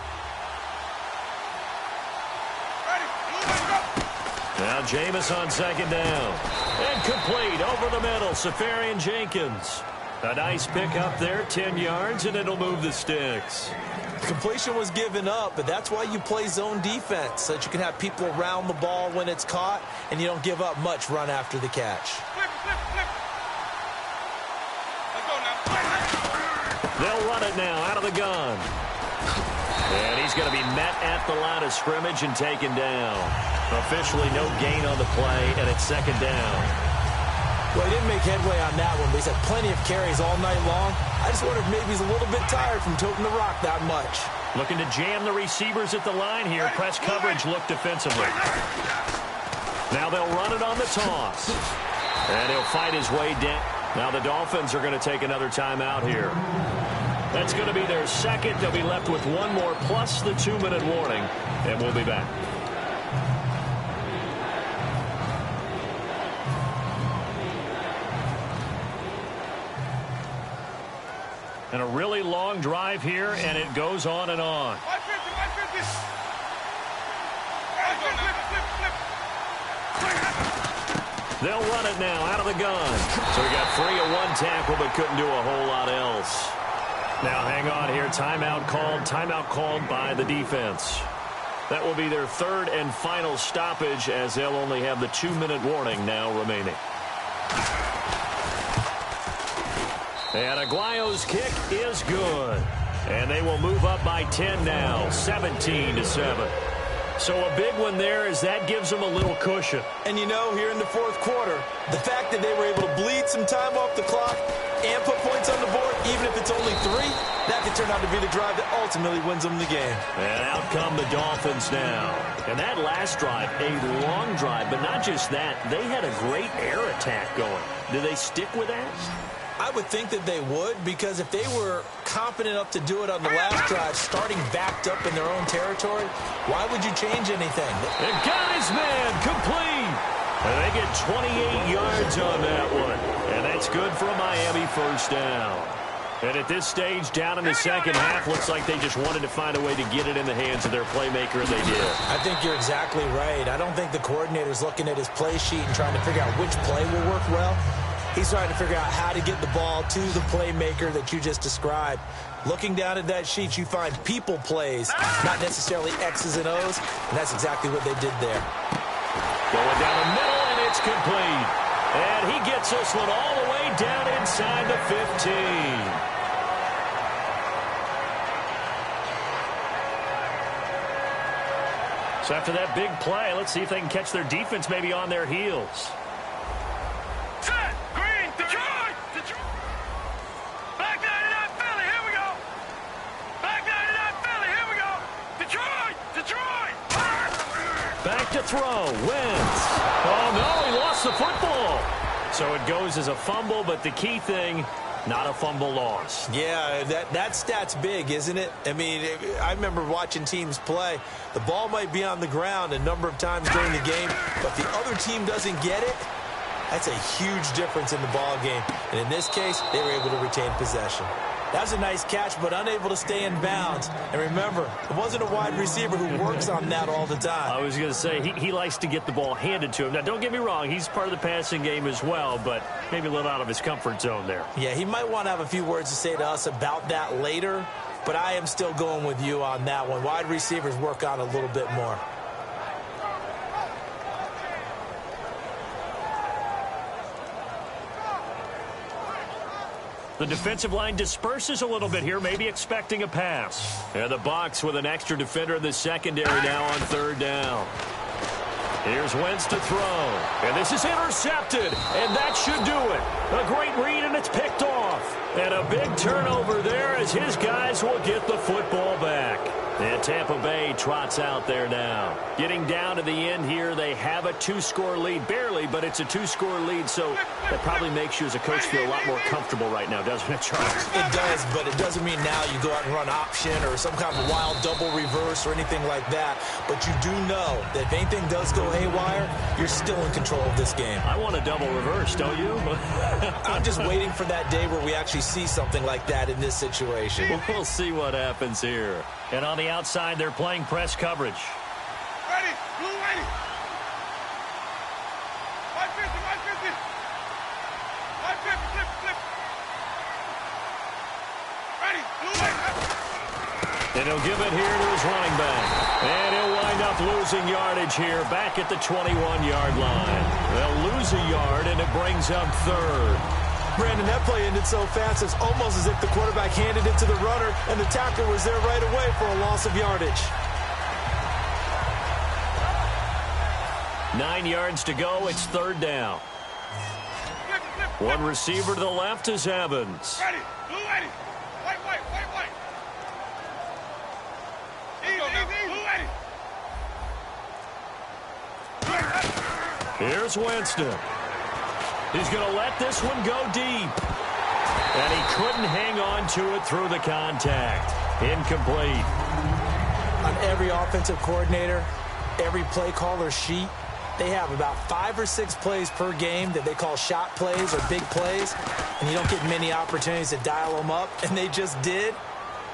Now Jameis on 2nd down. And complete over the middle. Safarian Jenkins. A nice pick up there, 10 yards, and it'll move the sticks. Completion was given up, but that's why you play zone defense, so that you can have people around the ball when it's caught, and you don't give up much run after the catch. They'll run it now out of the gun. And he's going to be met at the line of scrimmage and taken down. Officially no gain on the play, and it's 2nd down. Well, he didn't make headway on that one, but he's had plenty of carries all night long. I just wonder if maybe he's a little bit tired from toting the rock that much. Looking to jam the receivers at the line here. Press coverage look defensively. Now they'll run it on the toss. And he'll fight his way down. Now the Dolphins are going to take another timeout here. That's going to be their 2nd. They'll be left with one more plus the 2-minute warning. And we'll be back. And a really long drive here, and it goes on and on. They'll run it now out of the gun. So we got 3 at one tackle, but couldn't do a whole lot else. Now hang on here. Timeout called by the defense. That will be their 3rd and final stoppage, as they'll only have the 2-minute warning now remaining. And Aguayo's kick is good. And they will move up by 10 now, 17-7. So a big one there, as that gives them a little cushion. And you know, here in the fourth quarter, the fact that they were able to bleed some time off the clock and put points on the board, even if it's only 3, that could turn out to be the drive that ultimately wins them the game. And out come the Dolphins now. And that last drive, a long drive, but not just that. They had a great air attack going. Do they stick with that? I would think that they would, because if they were confident enough to do it on the last drive, starting backed up in their own territory, why would you change anything? And got his man complete. And they get 28 yards on that one. And that's good for a Miami 1st down. And at this stage, down in the second half, looks like they just wanted to find a way to get it in the hands of their playmaker, and they did. I think you're exactly right. I don't think the coordinator's looking at his play sheet and trying to figure out which play will work well. He's trying to figure out how to get the ball to the playmaker that you just described. Looking down at that sheet, you find people plays, not necessarily X's and O's, and that's exactly what they did there. Going down the middle, and it's complete. And he gets this one all the way down inside the 15. So after that big play, let's see if they can catch their defense maybe on their heels. Set, green, Detroit! Back 99 Philly, here we go! Back 99 Philly, here we go! Detroit! Back to throw. Wentz. Oh, no, he lost the football. So it goes as a fumble, but the key thing, not a fumble loss. Yeah, that stat's big, isn't it? I mean, I remember watching teams play. The ball might be on the ground a number of times during the game, but the other team doesn't get it. That's a huge difference in the ball game. And in this case, they were able to retain possession. That was a nice catch, but unable to stay in bounds. And remember, it wasn't a wide receiver who works on that all the time. I was going to say, he likes to get the ball handed to him. Now, don't get me wrong, he's part of the passing game as well, but maybe a little out of his comfort zone there. Yeah, he might want to have a few words to say to us about that later, but I am still going with you on that one. Wide receivers work on a little bit more. The defensive line disperses a little bit here, maybe expecting a pass. And the box with an extra defender in the secondary now on third down. Here's Wentz to throw. And this is intercepted. And that should do it. A great read, and it's picked off. And a big turnover there as his guys will get the football back. And Tampa Bay trots out there now. Getting down to the end here, they have a 2-score lead. Barely, but it's a 2-score lead, so that probably makes you as a coach feel a lot more comfortable right now, doesn't it, Charles? It does, but it doesn't mean now you go out and run option or some kind of wild double reverse or anything like that. But you do know that if anything does go haywire, you're still in control of this game. I want a double reverse, don't you? I'm just waiting for that day where we actually see something like that in this situation. We'll see what happens here. And on the outside, they're playing press coverage. Ready, blue ready. 150, 150. 150, flip. Ready, blue ready. And he'll give it here to his running back. And he'll wind up losing yardage here back at the 21-yard line. They'll lose a yard, and it brings up third. Brandon, that play ended so fast, it's almost as if the quarterback handed it to the runner, and the tackler was there right away for a loss of yardage. 9 yards to go. It's third down. One receiver to the left is Evans. Ready, blue ready. White. Easy, blue ready. Here's Winston. He's going to let this one go deep. And he couldn't hang on to it through the contact. Incomplete. On every offensive coordinator, every play caller sheet, they have about 5 or 6 plays per game that they call shot plays or big plays, and you don't get many opportunities to dial them up, and they just did,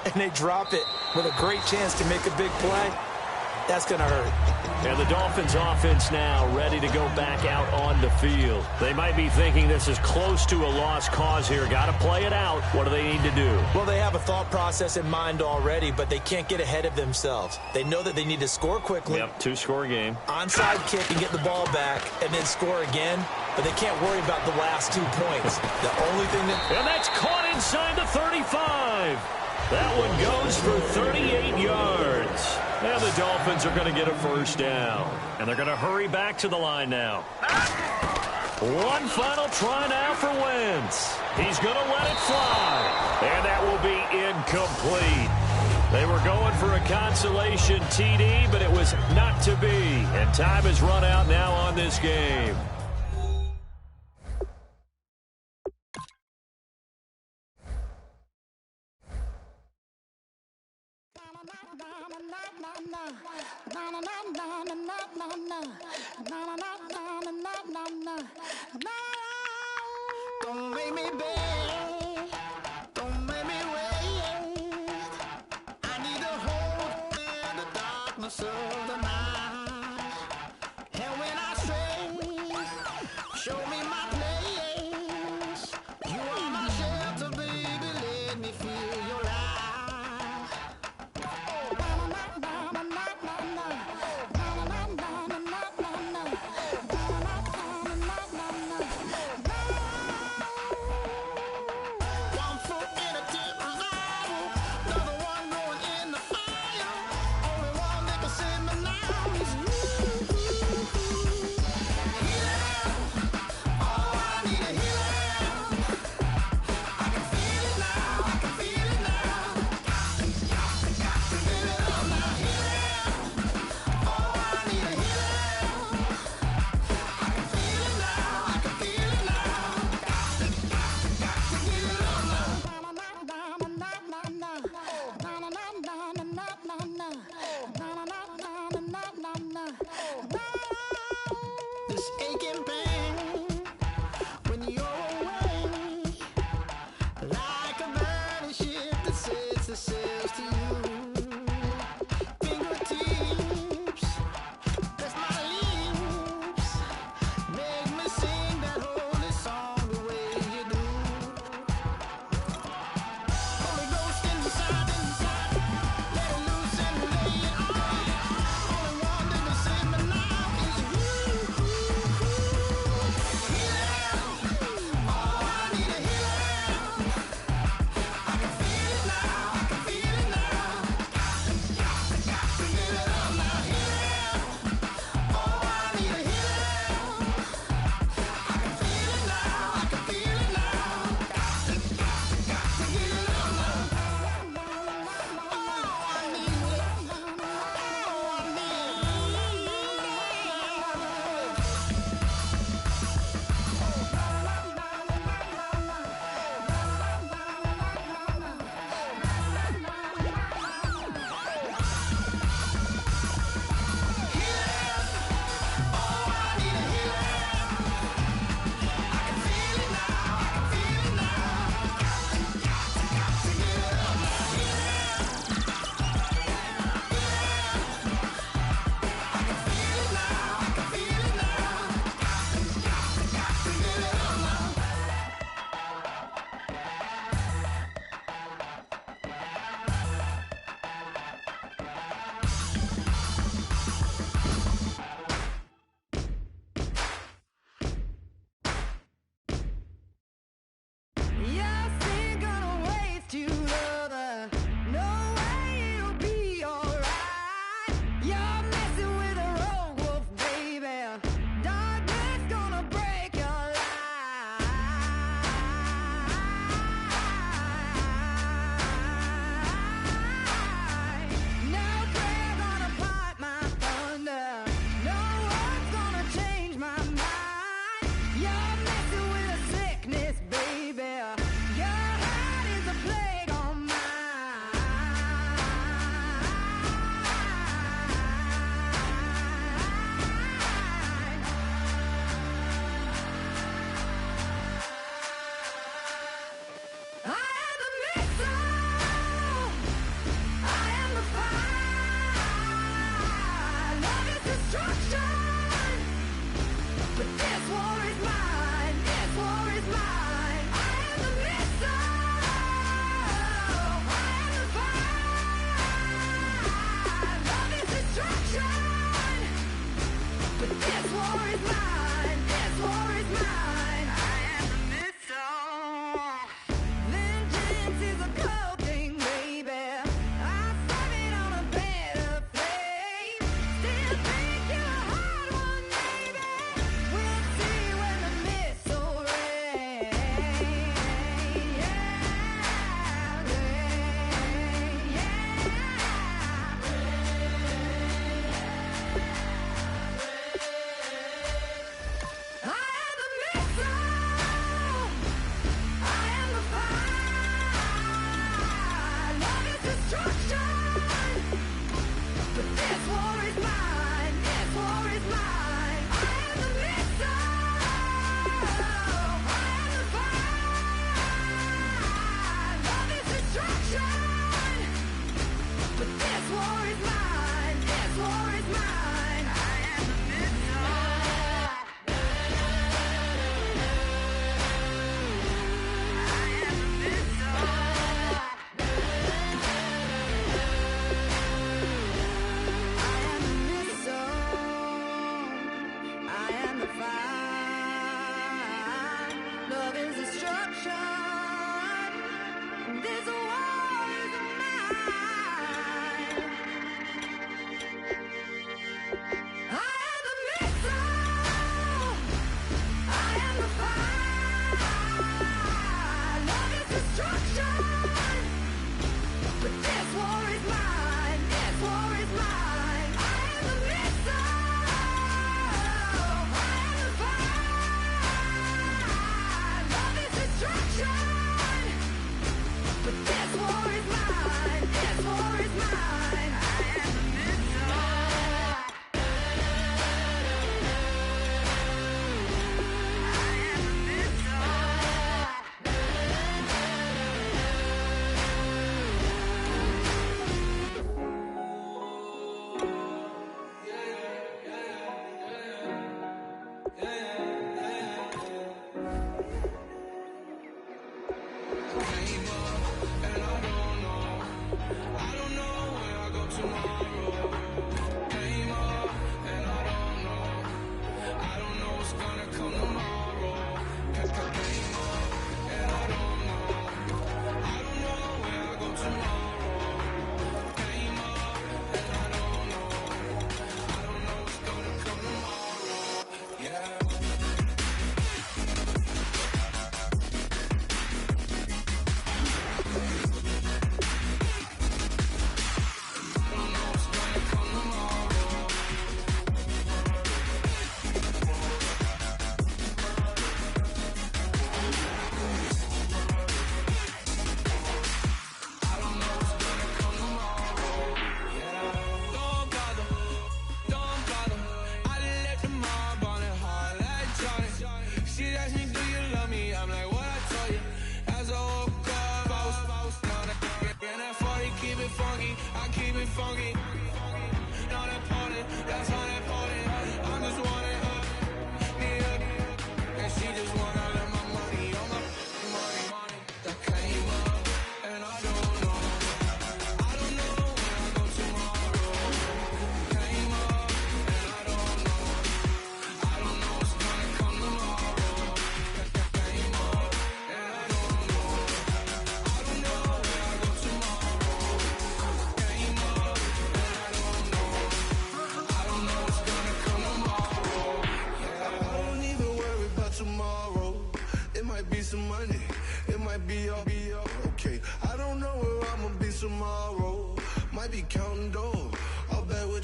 and they drop it with a great chance to make a big play. That's going to hurt. And the Dolphins offense now ready to go back out on the field. They might be thinking this is close to a lost cause here. Got to play it out. What do they need to do? Well, they have a thought process in mind already, but they can't get ahead of themselves. They know that they need to score quickly. Yep, 2-score game. Onside kick and get the ball back and then score again, but they can't worry about the last 2 points. The only thing that... And that's caught inside the 35. That one goes for 38 yards. And the Dolphins are going to get a first down. And they're going to hurry back to the line now. One final try now for Wentz. He's going to let it fly. And that will be incomplete. They were going for a consolation TD, but it was not to be. And time has run out now on this game. Don't make me beg, don't make me wait. I need a hope in the darkness of the night. And when I stray, show me my place. You are my shelter, baby, let me feel your light. Save me now.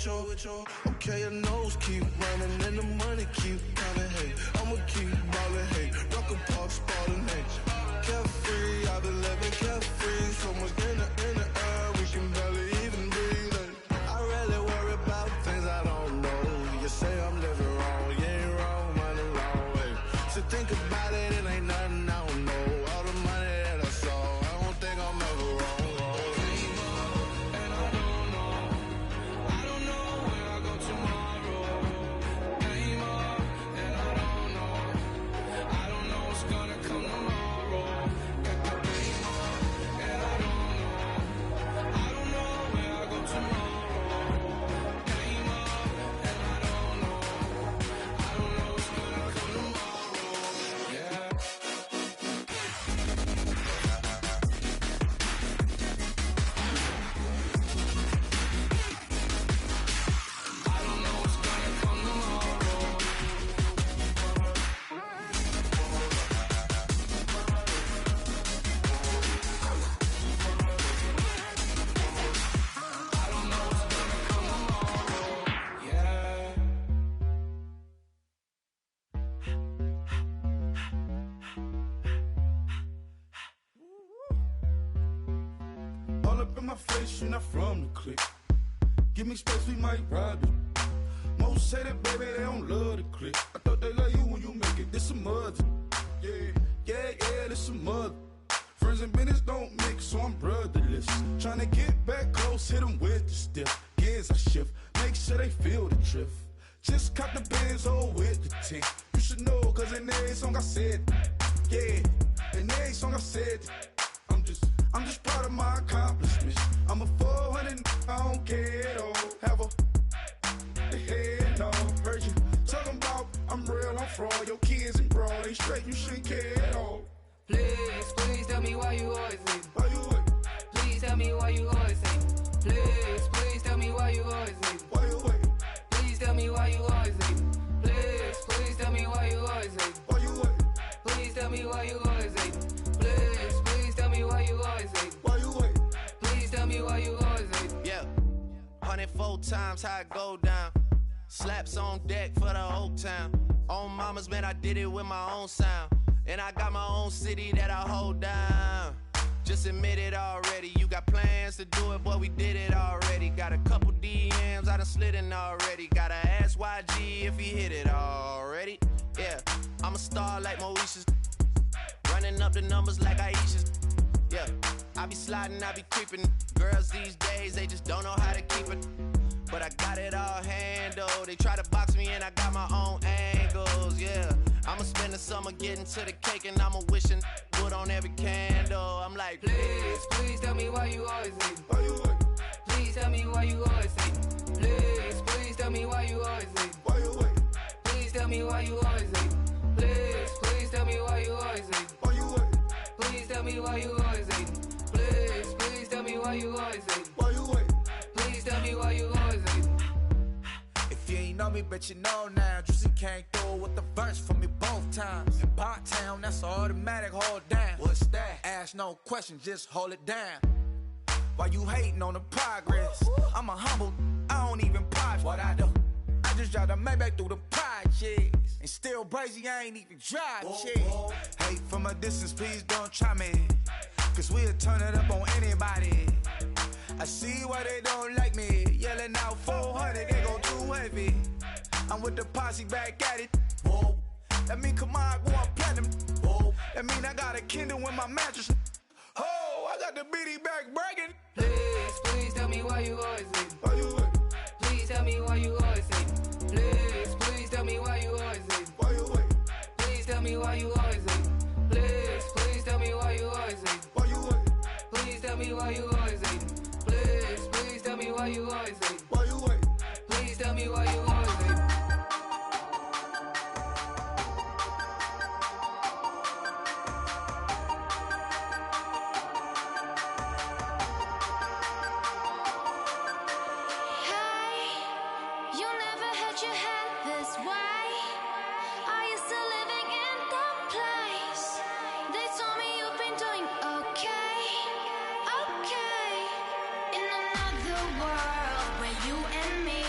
with your. Okay, your nose keep running and the money keep coming. Hey, I'ma keep ballin'. Hey, rock a park, spallin'. Hey, carefree, I've been living carefree. So much in the air, we can barely even breathe. Hey, I really worry about things I don't know. You say I'm living wrong, you ain't wrong, money long way. So think about it, it ain't nothing I don't know. All the money that I saw, I don't think I'm ever wrong. You're not from the clique. Give me space, we might rob it. Most say that, baby, they don't love the clique. I thought they love you when you make it. This some mother. Yeah, this some mother. Friends and business don't mix, so I'm brotherless. Tryna get back close, hit them with the stiff. Gears I shift, make sure they feel the drift. Just cop the Benz, hold with the tint. You should know, cause in every song I said, yeah, in every song I said, I'm just proud of my accomplishments. I'm a 400, I don't care at all. Have a head no. Heard you talking about I'm real, I'm fraud. Your kids and broad ain't straight, you shouldn't care at all. Please tell me why you always leave. Why you what? Please tell me why you always leave. Please tell me why you always leave. Why you what? Please tell me why you always leave. Please tell me why you always leave. Why you what? Please tell me why you always leave. Please tell me why you always leave. Why you what? Please tell me why you always leave. Yeah, 104 times how it go down. Slaps on deck for the whole town. On mamas, man, I did it with my own sound. And I got my own city that I hold down. Just admit it already. You got plans to do it, boy, we did it already. Got a couple DMs, I done slid in already. Gotta ask YG if he hit it already. Yeah, I'm a star like Moesha's. Running up the numbers like Aisha's. Yeah, I be sliding, I be creeping. Girls these days, they just don't know how to keep it. But I got it all handled. They try to box me in, I got my own angles, yeah. I'ma spend the summer getting to the cake and I'ma wishing wood on every candle. I'm like, please tell me why you always leave. Why you what? Please tell me why you always leave. Please tell me why you always leave. Why you what? Please tell me why you always leave. Please tell me why you always leave. Why you what? Please tell me why you always leave. Please tell me why you always leave. Why you what? Please tell me why you always leave. If you ain't know me, bet you know now. Juicy came through with the verse for me both times. In Pot Town, that's automatic, hold down. What's that? Ask no question, just hold it down. Why you hating on the progress? I'm a humble, I don't even pause what I do. I just drive the Maybach through the projects. And still brazy, I ain't even drive shit. Hate from a distance, please don't try me. Cause we'll turn it up on anybody. I see why they don't like me. Yelling out 400, they go too heavy. I'm with the posse back at it. Whoa. That mean come on, go on platinum. Whoa. That mean I got a Kindle in my mattress. Oh, I got the BD back bragging. Please tell me why you always leave. Why you what? Please tell me why you always leave. Please tell me why you always leave. Why you what? Please tell me why you always leave. Please tell me why you always leave. Why you what? Please tell me why you always leave. Please tell me why you always leave. Why you what? Please tell me why you always leave. In another world where you and me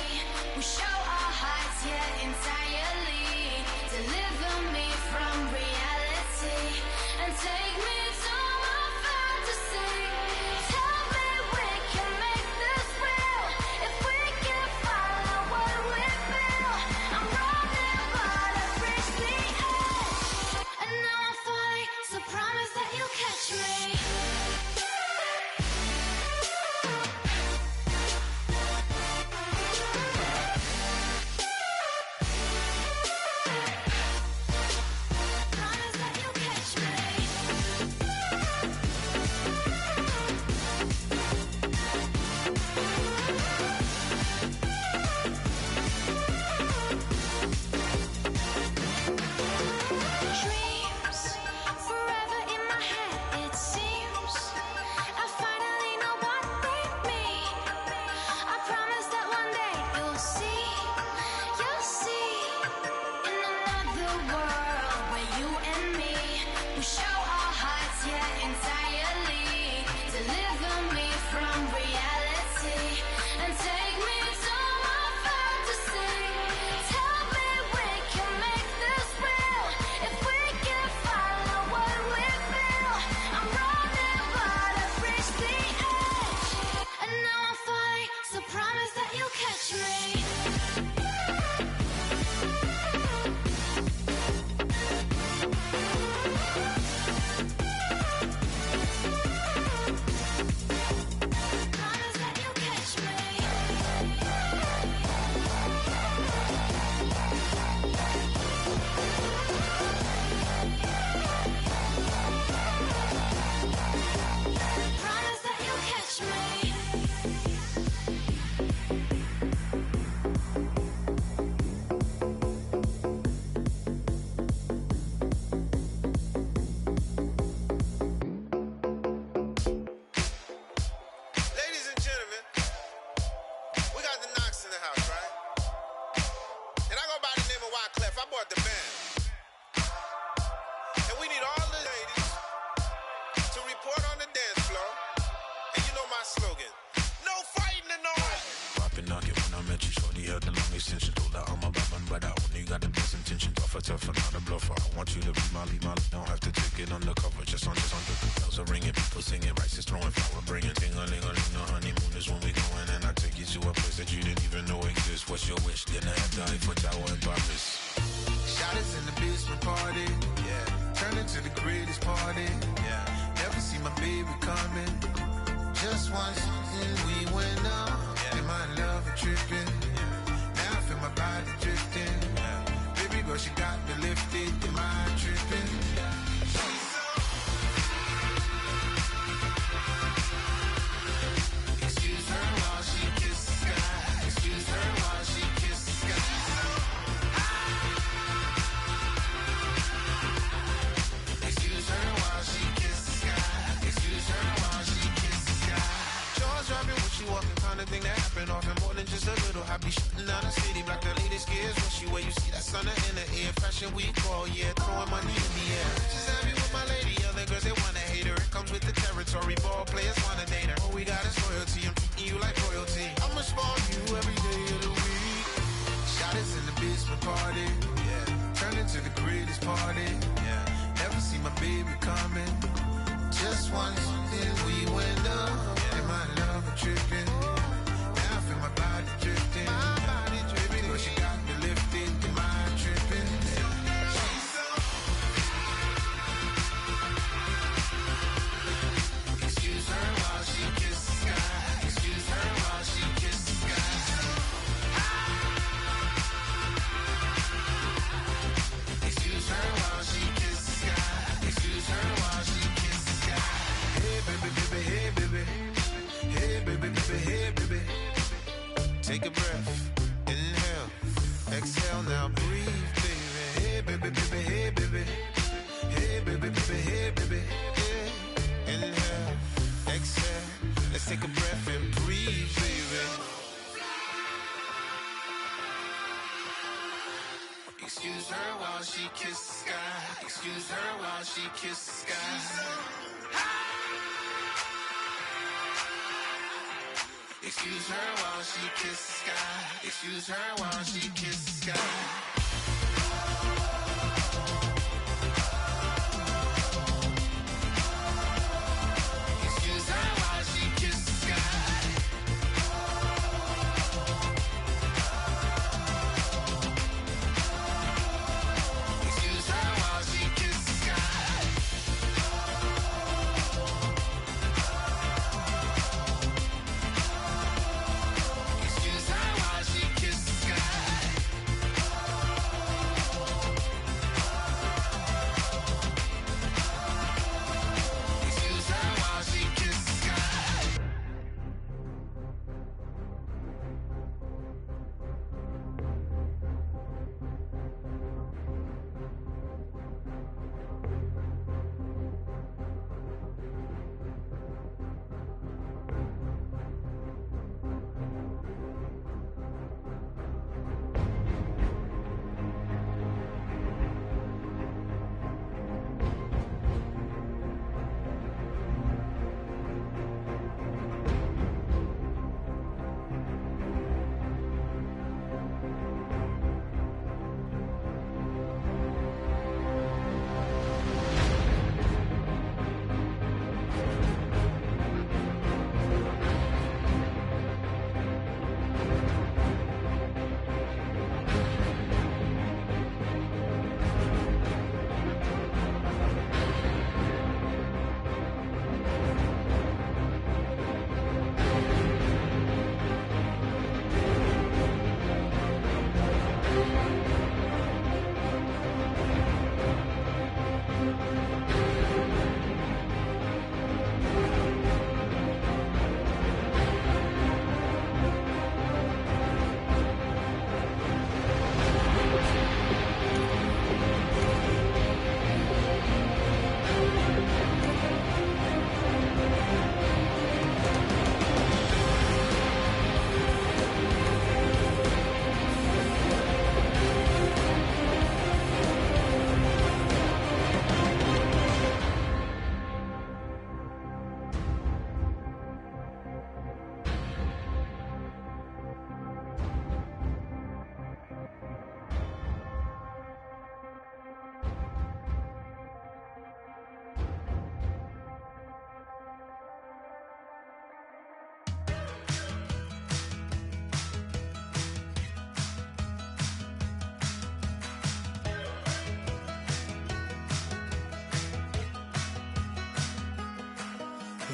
extension. Told her I'm a bad man, but I only got the best intentions. Tougher, not a bluffer. I want you to be my lead. Don't have to take it undercover. Just on the bells are ringing. People singing, rice is throwing flower, bringing ting-a-ling-a-ling. The honeymoon is when we going, and I take you to a place that you didn't even know exists. What's your wish? Dinner at the Eiffel Tower in Paris. Shot is in the basement party. Yeah. Turn into the greatest party. Yeah. Never see my baby coming. Just once we went up. Yeah. And my love is tripping. Yeah. Now I feel my body drifting. Yeah. Baby girl, she got me lifted. Am I tripping? Excuse her while she kisses the sky. Excuse her while she kisses the sky. Excuse her while she kisses the sky. Excuse her while she kisses the sky. Jaws dropping when she walking, kind of thing that happen often. More than just a little. I be shutting down the city, black the latest gears. When she where you see that sun in the air. Fashion week all year, throwing money in the air. Just happy with my lady, other girls they wanna hate her. It comes with the territory, ball players wanna date her. All we got is loyalty, I'm treating you like royalty. I'ma spoil you every day of the week. Shot is in the basement party, yeah. Turn into the greatest party, yeah. Never see my baby coming. Just once, then we went up, yeah. And my love is tripping. Now I feel my body drifting. My body drifting. But she got me lifted. Am I tripping? Excuse her while she kisses the sky. Excuse her while she kisses the sky. Excuse her while she kisses the sky. Excuse her while she kisses the sky. Hey baby, baby, hey baby. Hey baby, baby, hey baby. Take a breath, inhale, exhale, now breathe, baby. Hey baby, baby, hey baby. Hey baby, baby, hey baby. Hey. Inhale, exhale, let's take a breath and breathe, baby. Excuse her while she kisses the sky. Excuse her while she kisses the sky. Excuse her while she kisses the sky. Excuse her while she kisses the sky. Excuse her while she kisses the sky. Excuse her while she kisses the sky. Excuse her while she kisses the sky.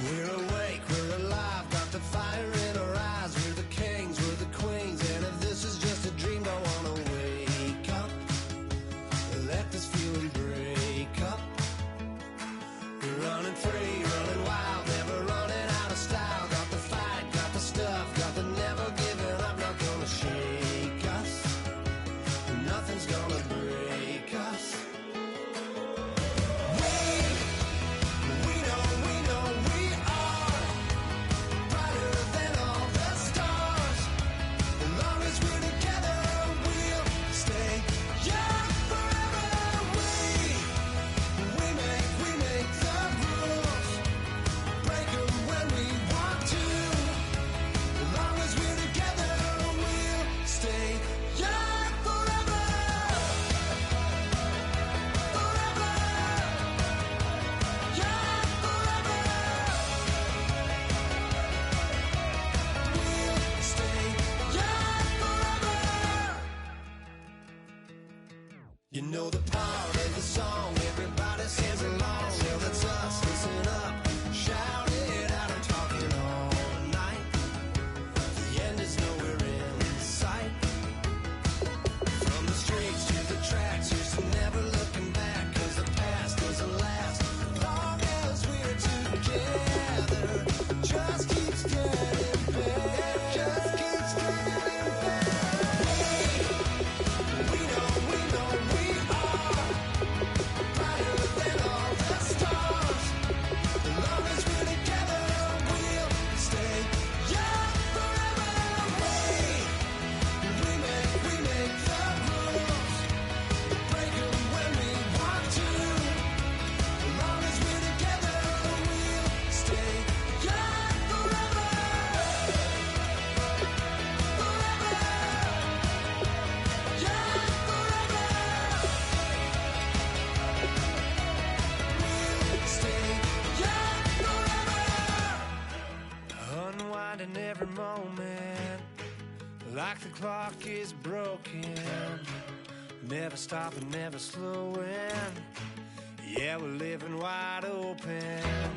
We're awake, we're alive, got the fire in our eyes. We're the kings, we're the queens, and if this is just a dream, don't wanna wake up. Let this feeling break up. We're running free, running wild, never running out of style. Got the fight, got the stuff, got the never giving up. Not gonna shake us, nothing's gonna break us. We know we are brighter than all the stars. As long as we're together, we'll stay young forever. We make the rules, break 'em when we want to. As long as we're together, we'll stay young forever. Forever. Young forever. We'll stay young forever. You know the part of the song, everybody sings along. Well, that's us, listen up, shout it out, I'm talking all night. The end is nowhere in sight. From the streets to the tracks, here's to never looking back, 'cause the past doesn't last. Long as we're together, just keeps getting better. Just keeps getting better. We know we are brighter than all the stars. As long as we're together, we'll stay young forever. We make the rules, break 'em when we want to. As long as we're together, we'll stay young forever. Forever. Young forever. We'll stay young forever. Unwinding every moment, like the clock is broken. Never stopping, never slowing. Yeah, we're living wide open.